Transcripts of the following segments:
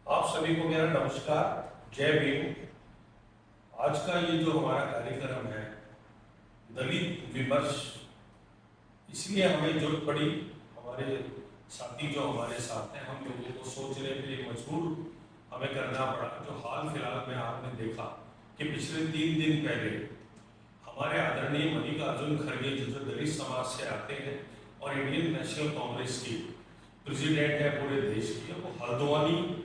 आप सभी को मेरा नमस्कार, जय भीम। आज का ये जो हमारा कार्यक्रम है दलित विमर्श, इसलिए हमें जरूरत पड़ी। हमारे साथी जो हमारे साथ हैं, हम लोगों को सोचने के लिए मजबूर हमें करना पड़ा। जो हाल फिलहाल में आपने देखा कि पिछले 3 दिन पहले हमारे आदरणीय मल्लिकार्जुन खड़गे जो दलित समाज से आते हैं और इंडियन नेशनल कांग्रेस की प्रेसिडेंट है पूरे देश की, वो हल्द्वानी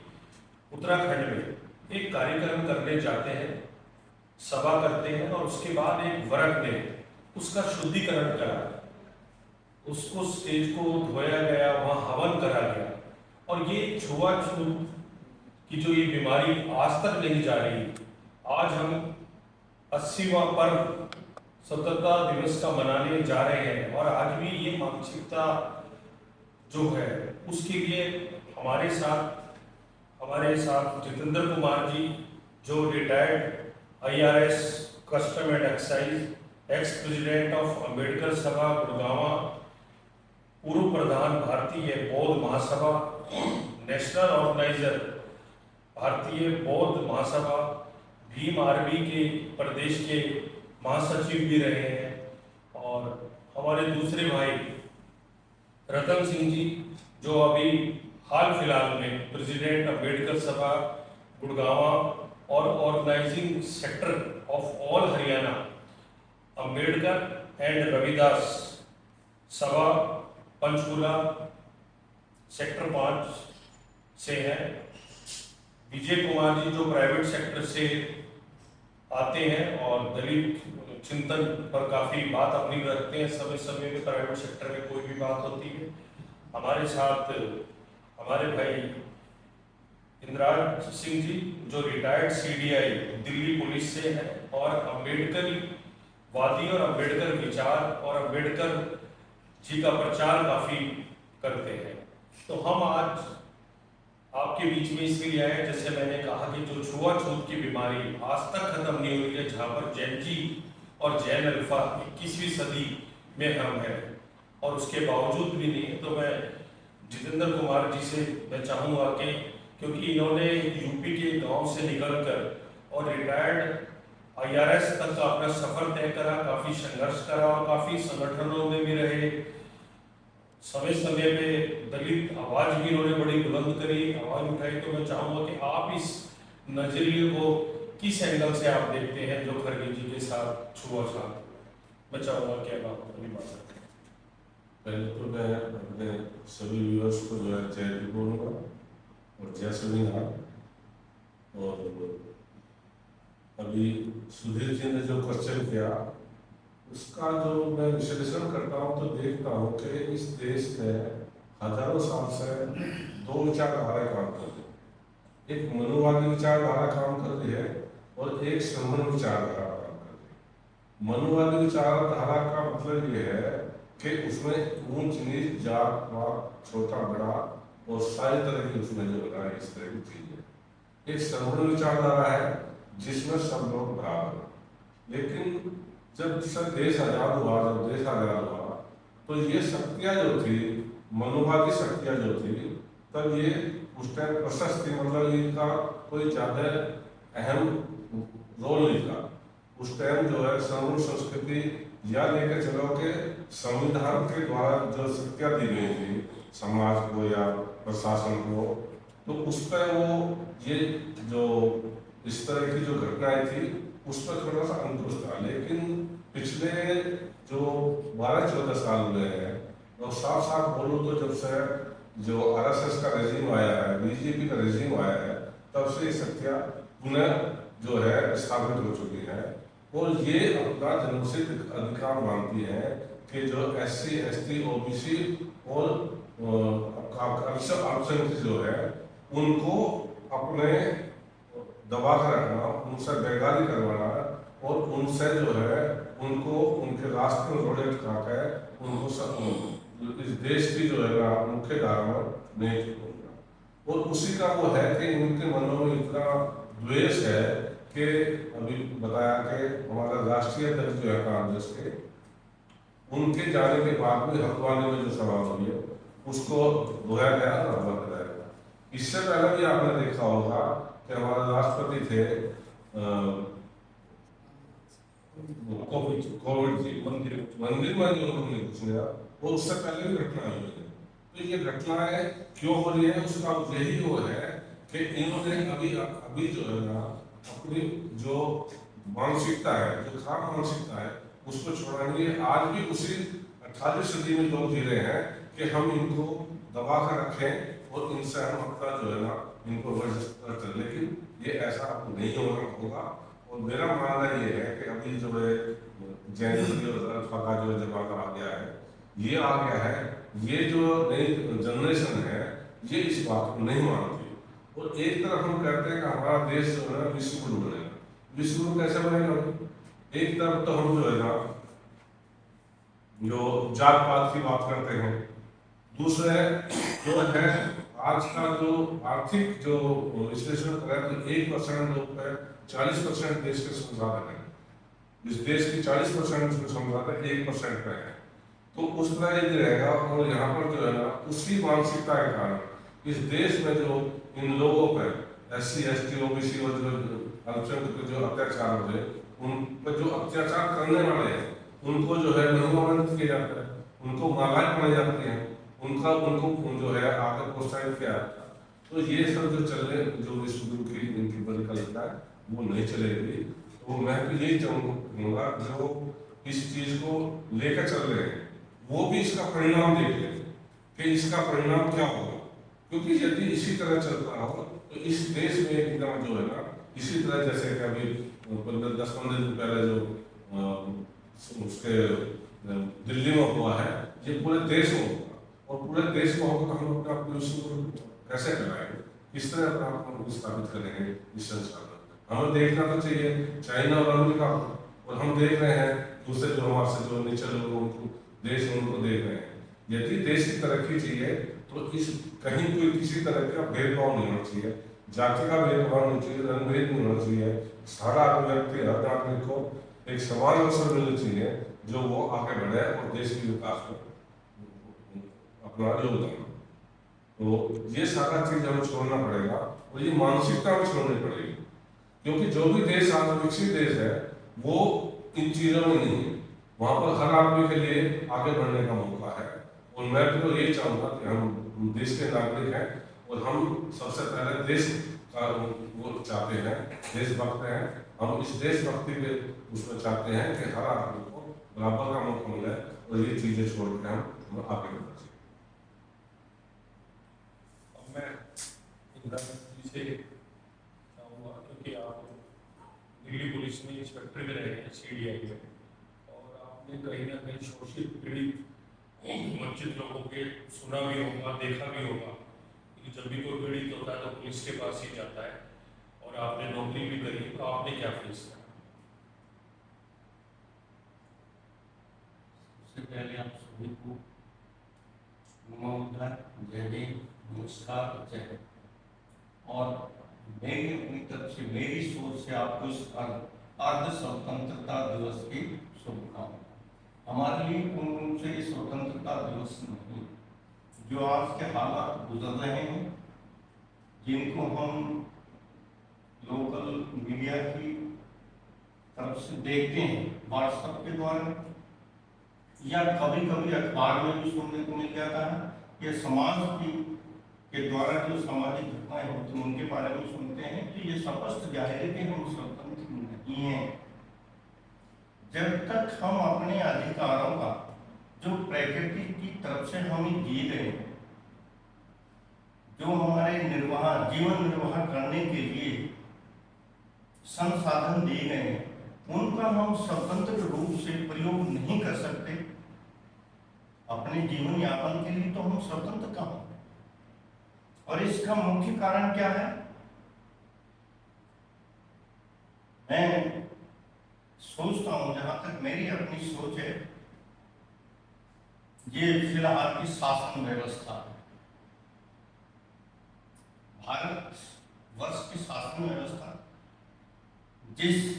उत्तराखंड में एक कार्यक्रम करने जाते हैं, सभा करते हैं और उसके बाद एक वर्ग ने उसका शुद्धिकरण करा, उसको स्टेज को धोया गया, वहाँ हवन करा गया। और ये छुआछूत की जो ये बीमारी आज तक नहीं जा रही। आज हम 80वां पर्व स्वतंत्रता दिवस का मनाने जा रहे हैं और आज भी ये मानसिकता जो है उसके लिए हमारे साथ जितेंद्र कुमार जी, जो retired IRS custom and excise, ex president of Ambedkar Sabha Gurgaon, पूर्व प्रधान भारतीय बौद्ध महासभा, नेशनल ऑर्गेनाइजर भारतीय बौद्ध महासभा, भीम आर्मी के प्रदेश के महासचिव भी रहे हैं। और हमारे दूसरे भाई रतन सिंह जी, जो अभी हाल फिलहाल में प्रेसिडेंट अम्बेडकर सभा गुड़गांव और organising sector of all Haryana Ambedkar and Ravidas Sabha Panchkula sector 5 से हैं। विजय कुमार जी, जो प्राइवेट सेक्टर से आते हैं और दलित चिंतन पर काफ़ी बात अपनी रखते हैं। समय समय में प्राइवेट सेक्टर में कोई भी बात होती है। हमारे साथ हमारे भाई इंद्राज सिंह जी, जो रिटायर्ड CDI दिल्ली पुलिस से हैं और अम्बेडकर वादी और अम्बेडकर विचार और अम्बेडकर जी का प्रचार काफ़ी करते हैं। तो हम आज आपके बीच में इसलिए आए, जैसे मैंने कहा कि जो छुआछूत की बीमारी आज तक खत्म नहीं हुई है, जहाँ पर जैन जी और जैन अल्फा 21वीं सदी में हम हैं और उसके बावजूद भी नहीं। तो मैं जितेंद्र कुमार जी से मैं चाहूँगा कि क्योंकि इन्होंने यूपी के गांव से निकलकर और रिटायर्ड IRS तक का अपना सफर तय करा, काफ़ी संघर्ष करा और काफ़ी संगठनों में भी रहे। समय समय पे दलित आवाज़ भी इन्होंने बड़ी बुलंद करी, आवाज़ उठाई। तो मैं चाहूँगा कि आप इस नजरिए को किस एंगल से आप देखते हैं जो खड़गे जी के साथ छुआछूत? मैं चाहूँगा कि आप अपनी बात करें। पहले तो मैं अपने सभी व्यूअर्स को जो है जय भी बोलूँगा और जय श्रीनाथ। और अभी सुधीर जी ने जो क्वेश्चन किया उसका जो मैं विश्लेषण करता हूँ तो देखता हूँ कि इस देश में हजारों साल से 2 विचारधाराएं काम कर रही। एक मनुवादी विचारधारा काम कर रही है और एक श्रमण विचारधारा काम कर रही है। मनुवादी विचारधारा का मतलब ये है कि उसमें ऊंच नीच, जात पात, छोटा बड़ा और सारी तरह की उसमें जो है इस तरह की चीजें। एक श्रमण विचारधारा है जिसमें सब लोग बराबर। लेकिन जब देश आजाद हुआ तो ये शक्तियाँ जो थी, मनुवादी शक्तियाँ जो थी, तब ये उस टाइम प्रशस्त थी, मतलब इनका कोई ज़्यादा अहम रोल नहीं था। उस टाइम जो है श्रमण संस्कृति या लेकर चलो कि संविधान के द्वारा जो शक्तियाँ दी गई थी समाज को या प्रशासन को, तो उस पर वो ये जो इस तरह की जो घटनाएं थी उस पर थोड़ा सा अंकुश था। लेकिन पिछले जो 12-14 साल हुए हैं, और साफ साफ बोलूँ तो जब से जो RSS का रेजिम आया है, BJP का रेजिम आया है, तब से ये शक्तियाँ पुनः जो है स्थापित हो चुकी है। और ये अपना जनोचित अधिकार मानती है कि जो SC ST OBC और अल्पसंख्यक जो है उनको अपने दबा कर रखना, उनसे बेगारी करवाना और उनसे जो है उनको उनके रास्ते में रोड़े अटका कर उनको इस देश की जो है ना मुख्य धारा में नहीं छोड़ना। और उसी का वो है कि उनके मनों में इतना द्वेष है कि अभी बताया कि हमारा राष्ट्रीय अध्यक्ष जो है कांग्रेस के, उनके जाने के बाद में हल्द्वानी में जो सभा हुई है उसको धोया गया, नर्मदा कराया गया। इससे पहले भी आपने देखा होगा कि हमारे राष्ट्रपति थे कोविड जी मंदिर में जो उन्होंने घुस गया, वो उससे पहले भी घटना हुई है। तो ये घटनाएं क्यों हो रही है, उसका यही वो है कि इन्होंने अभी जो है ना अपनी जो मानसिकता है, जो खराब मानसिकता है, उसको छोड़ाने के लिए आज भी उसी 18वीं सदी में लोग जी रहे हैं कि हम इनको दबा कर रखें और इनसे हम अपना जो है ना इनको बर्दाश्त करते। लेकिन ये ऐसा नहीं होगा। और मेरा मानना ये है कि अभी जो है जैन और अल्फा का जो जमाना आ गया है, ये जो नई जनरेशन है, ये इस बात को नहीं मानती। और एक तरफ हम कहते हैं कि हमारा देश जो है ना विश्व गुरु बनेगा। विश्व गुरु कैसे बनेगा? एक तरफ तो हम जो है ना जो जात पात की बात करते हैं, दूसरे जो है आज का जो आर्थिक जो विश्लेषण करें तो 1% लोग पर 40% देश के संसाधन है। इस देश की 40% संसाधन 1% पे है। तो उस तरह यदि रहेगा और यहाँ पर जो है ना उसी मानसिकता के कारण इस देश में जो इन लोगों पर SC ST OBC और जो अल्पसंख्यक पे जो अत्याचार हो रहे, उन पर जो अत्याचार करने वाले हैं उनको जो है महिमान्वित किया जाता है, उनको मालाएं पढ़ाई जाती हैं, उनको जो है आगे प्रोत्साहित किया जाता है। तो ये सब जो चल रहे जो विश्व गुरु की इनकी परिकल्पना है वो नहीं चलेगी। तो मैं तो यही चाहूँगा जो इस चीज को लेकर चल रहे हैं वो भी इसका परिणाम देख लें कि इसका परिणाम क्या होगा। क्योंकि यदि इसी तरह चलता हो तो इस देश में एकदम जो है ना इसी तरह जैसे कि अभी 10-15 दिन पहले जो उसके दिल्ली में हुआ है, ये पूरे देश में होगा और पूरे देश में होगा तो हम अपना पुलिस को कैसे कराएंगे, किस तरह अपना आपको स्थापित करेंगे इस संसार में। हमें देखना तो चाहिए चाइना और अमेरिका को, और हम देख रहे हैं दूसरे जो हमारे से जो नीचे लोग उनको देश में उनको देख रहे हैं। यदि देश की तरक्की चाहिए तो इस कहीं कोई किसी तरह का भेदभाव नहीं होना चाहिए, जाति का भेदभाव नहीं चाहिए, रंग भेद नहीं होना चाहिए। सारा व्यक्ति हर नागरिक को एक समान अवसर मिलना चाहिए जो वो आगे बढ़े और देश के विकास में अपना योगदान। तो ये सारा चीज हमें छोड़ना पड़ेगा और ये मानसिकता हमें छोड़नी पड़ेगी, क्योंकि जो भी देश आज विकसित देश है वो इन चीजों में नहीं है। वहां पर हर आदमी के लिए आगे बढ़ने का मौका है। और मैं तो यही चाहूंगा कि हम देश के नागरिक हैं और हम सबसे पहले देश का वो चाहते हैं, देशभक्त हैं। हम इस देशभक्ति के उसमें चाहते हैं कि हर आदमी को बराबर का मौका मिले और ये चीजें छोड़ के हम आगे बढ़ना चाहिए। अब मैं इंद्रा जी से चाहूँगा, क्योंकि आप दिल्ली पुलिस में इंस्पेक्टर भी रहे हैं CDI में, और आपने कहीं ना कहीं शोषित पीड़ित वंचित लोगों के सुना भी होगा, देखा भी होगा कि जब भी कोई पीड़ित होता है तो पुलिस के पास ही जाता है, और आपने नौकरी भी करी, तो आपने क्या फेस किया? सबसे पहले आप सभी को नमस्कार, जय हिंद, नमस्कार, जय। और मैं अपनी तरफ से मेरी सोच से आपको इस अर्ध स्वतंत्रता दिवस की शुभकामनाएं। हमारे लिए पूर्ण रूप से ये स्वतंत्रता दिवस नहीं, जो आज के हालात गुजर रहे हैं, जिनको हम लोकल मीडिया की तरफ से देखते हैं, व्हाट्सएप के द्वारा या कभी कभी अखबार में भी सुनने को मिल जाता है, ये समाज के द्वारा जो सामाजिक घटनाएं होती हैं उनके बारे में सुनते हैं, तो ये स्पष्ट जाहिर है कि हम स्वतंत्र नहीं हैं। जब तक हम अपने अधिकारों का जो प्रकृति की तरफ से हमें दिए गए, जो हमारे जीवन निर्वाह करने के लिए संसाधन दिए गए हैं, उनका हम स्वतंत्र रूप से प्रयोग नहीं कर सकते अपने जीवन यापन के लिए, तो हम स्वतंत्र कहाँ? और इसका मुख्य कारण क्या है? मैं सोचता हूं, जहां तक मेरी अपनी सोच है, ये फिलहाल की शासन व्यवस्था है। भारत वर्ष की शासन व्यवस्था जिस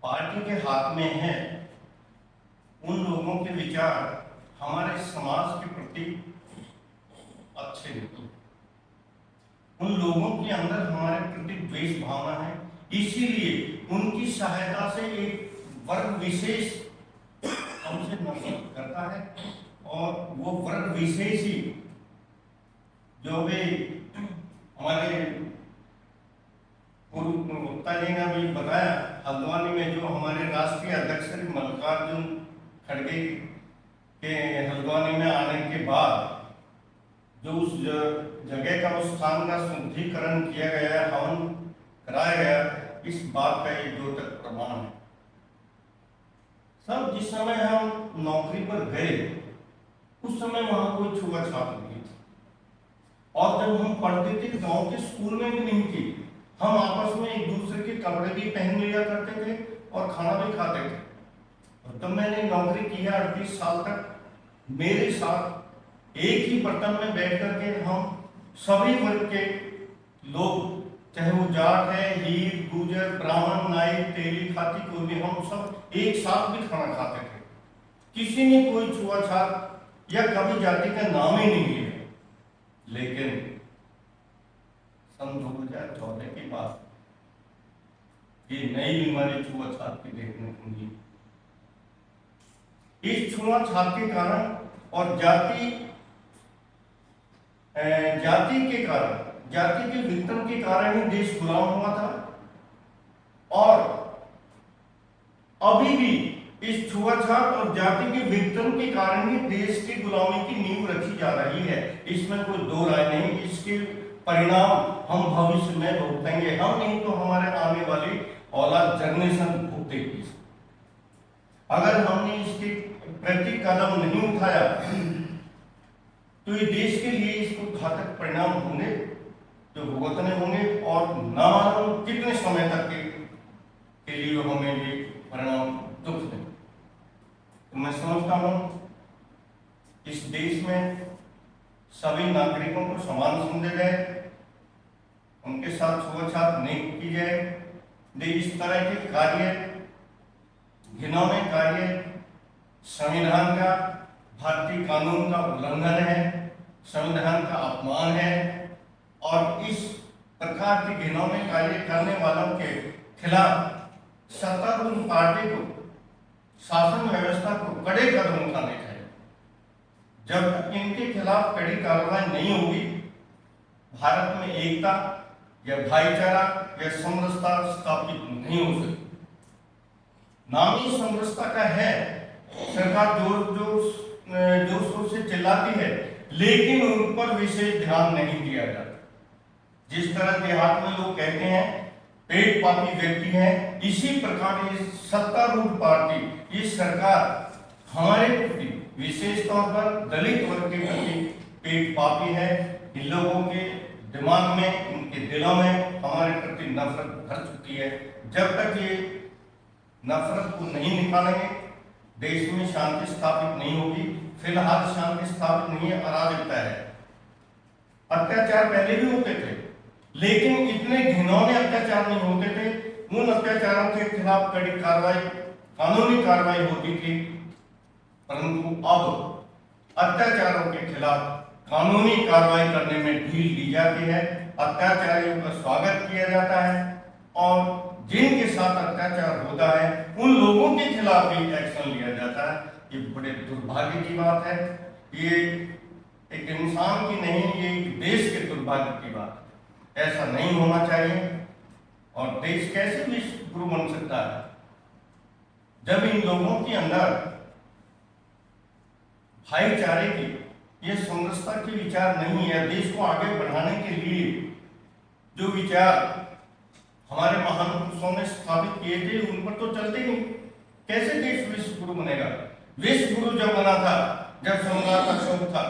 पार्टी के हाथ में है, उन लोगों के विचार हमारे समाज के प्रति अच्छे नहीं। उन लोगों के अंदर हमारे प्रति द्वेष भावना है, इसीलिए उनकी सहायता से एक वर्ग विशेष हमसे नफरत करता है, और वो वर्ग विशेष ही जो भी हमारे पूर्व वक्ता जी ने अभी बताया, हल्द्वानी में जो हमारे राष्ट्रीय अध्यक्ष श्री मल्लिकार्जुन खड़गे के हल्द्वानी में आने के बाद जो उस जगह का, उस स्थान का शुद्धिकरण किया गया, हवन कराया गया, इस बात का ये द्योतक प्रमाण है। सब जिस समय हम नौकरी पर गए उस समय वहां कोई छुआछूत नहीं थी, और जब हम पढ़ते थे गांव के स्कूल में भी नहीं थी। हम आपस में एक दूसरे के कपड़े भी पहन लिया करते थे और खाना भी खाते थे। और तब मैंने नौकरी की है 38 साल तक, मेरे साथ एक ही बर्तन में बैठ करके हम सभी वर्ग के लोग, चाहे वो जाट है, हीर, गुजर, ब्राह्मण, नाई, तेली, खाती, कोई भी, हम सब एक साथ भी खाना खाते थे। किसी ने कोई छुआछूत या कभी जाति का नाम ही नहीं लिया। लेकिन सन 2014 के बाद ये नई बीमारी छुआछूत की देखने को मिली। इस छुआछूत के कारण और जाति के कारण, जाति के विघटन के कारण ही देश गुलाम हुआ था, और अभी भी इस छुआछूत और जाति के विघटन के कारण ही देश की गुलामी की नींव रखी जा रही है। इसमें कोई दो राय नहीं। इसके परिणाम हम भविष्य में भुगतेंगे, हम नहीं तो हमारे आने वाली औलाद, जनरेशन भुगतेगी। अगर हमने इसके प्रति कदम नहीं उठाया तो ये देश के लिए इसको घातक परिणाम होंगे जो भुगतने होंगे, और ना मालूम कितने समय तक के लिए हमें ये परिणाम दुख दें। तो मैं समझता हूं इस देश में सभी नागरिकों को समान समझा जाए, उनके साथ छुआछूत नहीं की जाए। इस तरह के कार्य, घिनौने कार्य, संविधान का, भारतीय कानून का उल्लंघन है, संविधान का अपमान है, और इस प्रकार के घिनौने कार्य करने वालों के खिलाफ सत्तारूढ़ पार्टी को, शासन व्यवस्था को कड़े कदम उठाने चाहिए। जब तक इनके खिलाफ कड़ी कार्रवाई नहीं होगी, भारत में एकता या भाईचारा या समरसता स्थापित नहीं हो सकती। नाम ही समरसता का है। सरकार जोर शोर से चिल्लाती है, लेकिन उन पर विशेष ध्यान नहीं दिया जाता। जिस तरह देहात में लोग कहते हैं पेट पापी व्यक्ति हैं, इसी प्रकार ये सत्तारूढ़ पार्टी, ये सरकार हमारे प्रति, विशेष तौर पर दलित वर्ग के प्रति पेट पापी है। इन लोगों के दिमाग में, इनके दिलों में हमारे प्रति नफरत भर चुकी है। जब तक ये नफरत को नहीं निकालेंगे, देश में शांति स्थापित नहीं होगी। फिलहाल शांति स्थापित नहीं है, अराजकता है। अत्याचार पहले भी होते थे, लेकिन इतने घिनौने अत्याचार नहीं होते थे। उन अत्याचारों के खिलाफ कड़ी कार्रवाई, कानूनी कार्रवाई होती थी, परंतु अब अत्याचारों के खिलाफ कानूनी कार्रवाई करने में ढील दी जाती है। अत्याचारियों का स्वागत किया जाता है, और जिनके साथ अत्याचार होता है उन लोगों के खिलाफ भी एक्शन लिया जाता है। ये बड़े दुर्भाग्य की बात है। ये एक इंसान की नहीं, ये एक देश के दुर्भाग्य की बात है। ऐसा नहीं होना चाहिए। और देश कैसे विश्व गुरु बन सकता है जब इन लोगों के अंदर भाईचारे की, ये समरसता के विचार नहीं है। देश को आगे बढ़ाने के लिए जो विचार हमारे महान पुरुषों ने स्थापित किए थे, उन पर तो चलते नहीं। कैसे देश विश्व गुरु बनेगा? विश्व गुरु जब बना था, जब सम्राट अशोक था,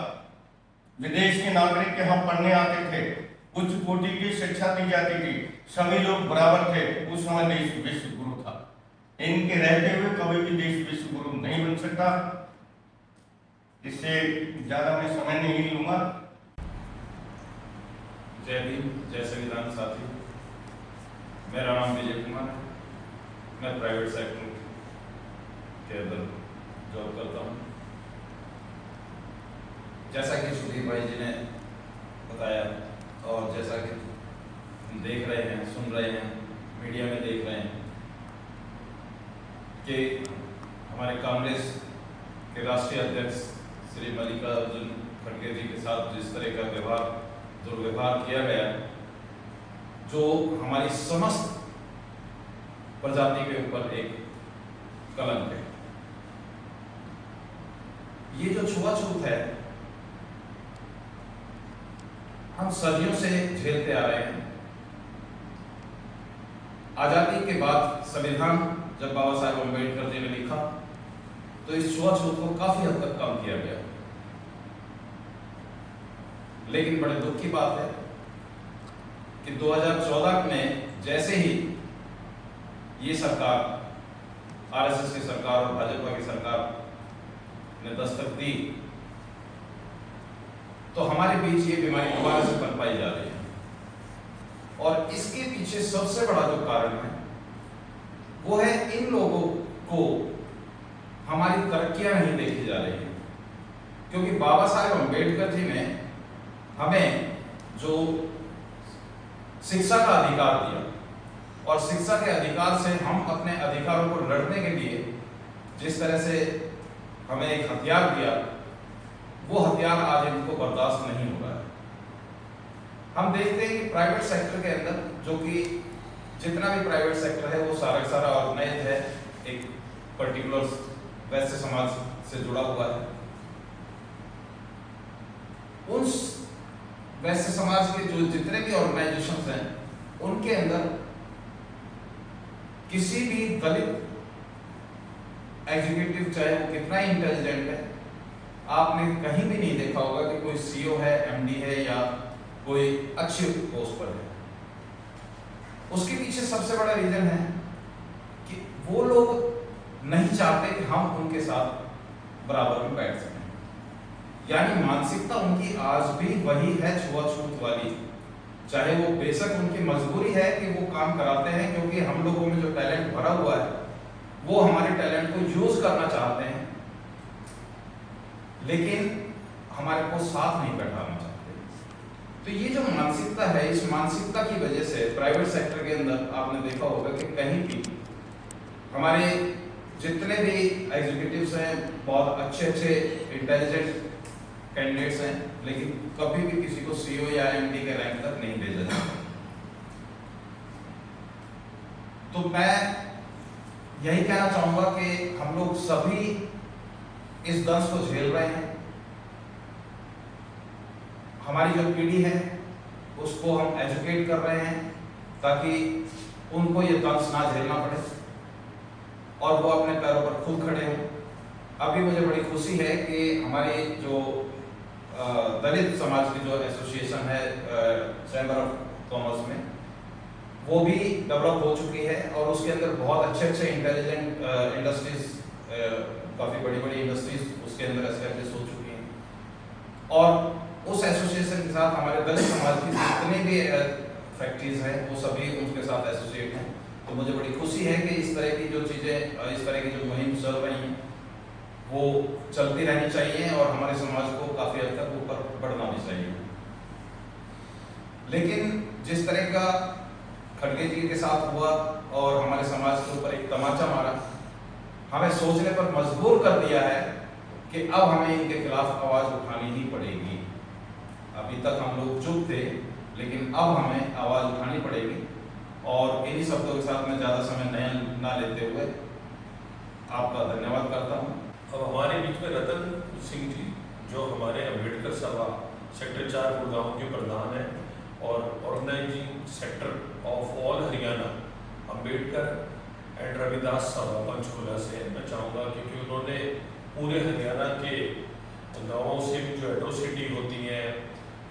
विदेश के नागरिक यहाँ पढ़ने आते थे, उच्च कोटि की शिक्षा दी जाती थी, सभी लोग बराबर थे। उस समय देश विश्व गुरु था। इनके रहते हुए कभी भी देश विश्व गुरु नहीं बन सकता। इससे ज्यादा मैं समय नहीं लूंगा। जय भीम, जय संविधान साथी। मेरा नाम विजय कुमार है। मैं प्राइवेट सेक्टर के अंदर जॉब करता हूँ। जैसा कि सुधीर भाई जी ने बताया और जैसा कि हम देख रहे हैं, सुन रहे हैं, मीडिया में देख रहे हैं कि हमारे कांग्रेस के राष्ट्रीय अध्यक्ष श्री मल्लिकार्जुन खड़गे जी के साथ जिस तरह का दुर्व्यवहार किया गया, जो हमारी समस्त प्रजाति के ऊपर एक कलंक है। ये जो छुआछूत है, हम सदियों से झेलते आ रहे हैं। आजादी के बाद संविधान जब बाबा साहेब अम्बेडकर जी ने लिखा तो इस छुआछूत को काफी हद तक कम किया गया, लेकिन बड़े दुख की बात है कि 2014 में जैसे ही ये सरकार, आरएसएस की सरकार और भाजपा की सरकार ने दस्तक दी, तो हमारे बीच ये बीमारी दोबारा से पनपाई जा रही है। और इसके पीछे सबसे बड़ा जो कारण है वो है इन लोगों को हमारी तरक्कियां नहीं देखी जा रही है, क्योंकि बाबा साहेब अम्बेडकर जी ने हमें जो शिक्षा का अधिकार दिया और शिक्षा के अधिकार से हम अपने अधिकारों को लड़ने के लिए जिस तरह से हमें एक हथियार दिया, वो हथियार आज इनको बर्दाश्त नहीं हो रहा है। हम देखते हैं कि प्राइवेट सेक्टर के अंदर, जो कि जितना भी प्राइवेट सेक्टर है वो सारा का सारा ऑर्गेनाइज है, एक पर्टिकुलर वैश्य समाज से जुड़ा हुआ है। उन वैश्य समाज के जो जितने भी ऑर्गेनाइजेशंस हैं, उनके अंदर किसी भी दलित एग्जीक्यूटिव, चाहे वो कितना ही इंटेलिजेंट है, आपने कहीं भी नहीं देखा होगा कि कोई सीईओ है, एमडी है या कोई अच्छी पोस्ट पर है। उसके पीछे सबसे बड़ा रीजन है कि वो लोग नहीं चाहते कि हम उनके साथ बराबर में बैठ सकें। यानी मानसिकता उनकी आज भी वही है, छुआछूत वाली। चाहे वो बेशक उनकी मजबूरी है कि वो काम कराते हैं, क्योंकि हम लोगों में जो टैलेंट भरा हुआ है वो हमारे टैलेंट को यूज करना चाहते हैं, लेकिन हमारे को साथ नहीं बैठाना चाहते। तो ये जो मानसिकता है, इस मानसिकता की वजह से प्राइवेट सेक्टर के अंदर आपने देखा होगा कि कहीं भी हमारे जितने भी एग्जीक्यूटिव्स हैं, बहुत अच्छे इंटेलिजेंट कैंडिडेट्स हैं, लेकिन कभी भी किसी को सीईओ या एमडी के रैंक तक नहीं भेजा जाता। तो मैं यही कहना चाहूंगा कि हम लोग सभी इस दंश को झेल रहे हैं। हमारी जो पीढ़ी है उसको हम एजुकेट कर रहे हैं ताकि उनको ये दंश ना झेलना पड़े और वो अपने पैरों पर खुद खड़े हों। अभी मुझे बड़ी खुशी है कि हमारी जो दलित समाज की जो एसोसिएशन है चैम्बर ऑफ कॉमर्स में, वो भी डेवलप हो चुकी है और उसके अंदर बहुत अच्छे इंटेलिजेंट इंडस्ट्रीज, काफ़ी बड़ी इंडस्ट्रीज उसके अंदर एस्टैब्लिश हो चुकी हैं। और उस एसोसिएशन के साथ हमारे दलित समाज की जितनी भी फैक्ट्रीज हैं वो सभी उनके साथ एसोसिएट हैं। तो मुझे बड़ी खुशी है कि इस तरह की जो चीज़ें, इस तरह की जो मुहिम चल रही हैं वो चलती रहनी चाहिए और हमारे समाज को काफ़ी हद तक ऊपर बढ़ना भी चाहिए। लेकिन जिस तरह का खड़गे जी के साथ हुआ और हमारे समाज के ऊपर एक तमाचा मारा, हमें सोचने पर मजबूर कर दिया है कि अब हमें इनके खिलाफ आवाज़ उठानी ही पड़ेगी। अभी तक हम लोग चुप थे, लेकिन अब हमें आवाज़ उठानी पड़ेगी। और इन्हीं शब्दों के साथ मैं ज़्यादा समय ना लेते हुए आपका धन्यवाद करता हूँ। अब हमारे बीच में रतन सिंह जी, जो हमारे अम्बेडकर सभा सेक्टर 4 गुड़गांव के प्रधान हैं और organising sector of all Haryana Ambedkar and Ravidas Sabha Panchkula से, मैं चाहूँगा क्योंकि उन्होंने पूरे हरियाणा के गाँवों से भी जो एट्रोसिटी होती है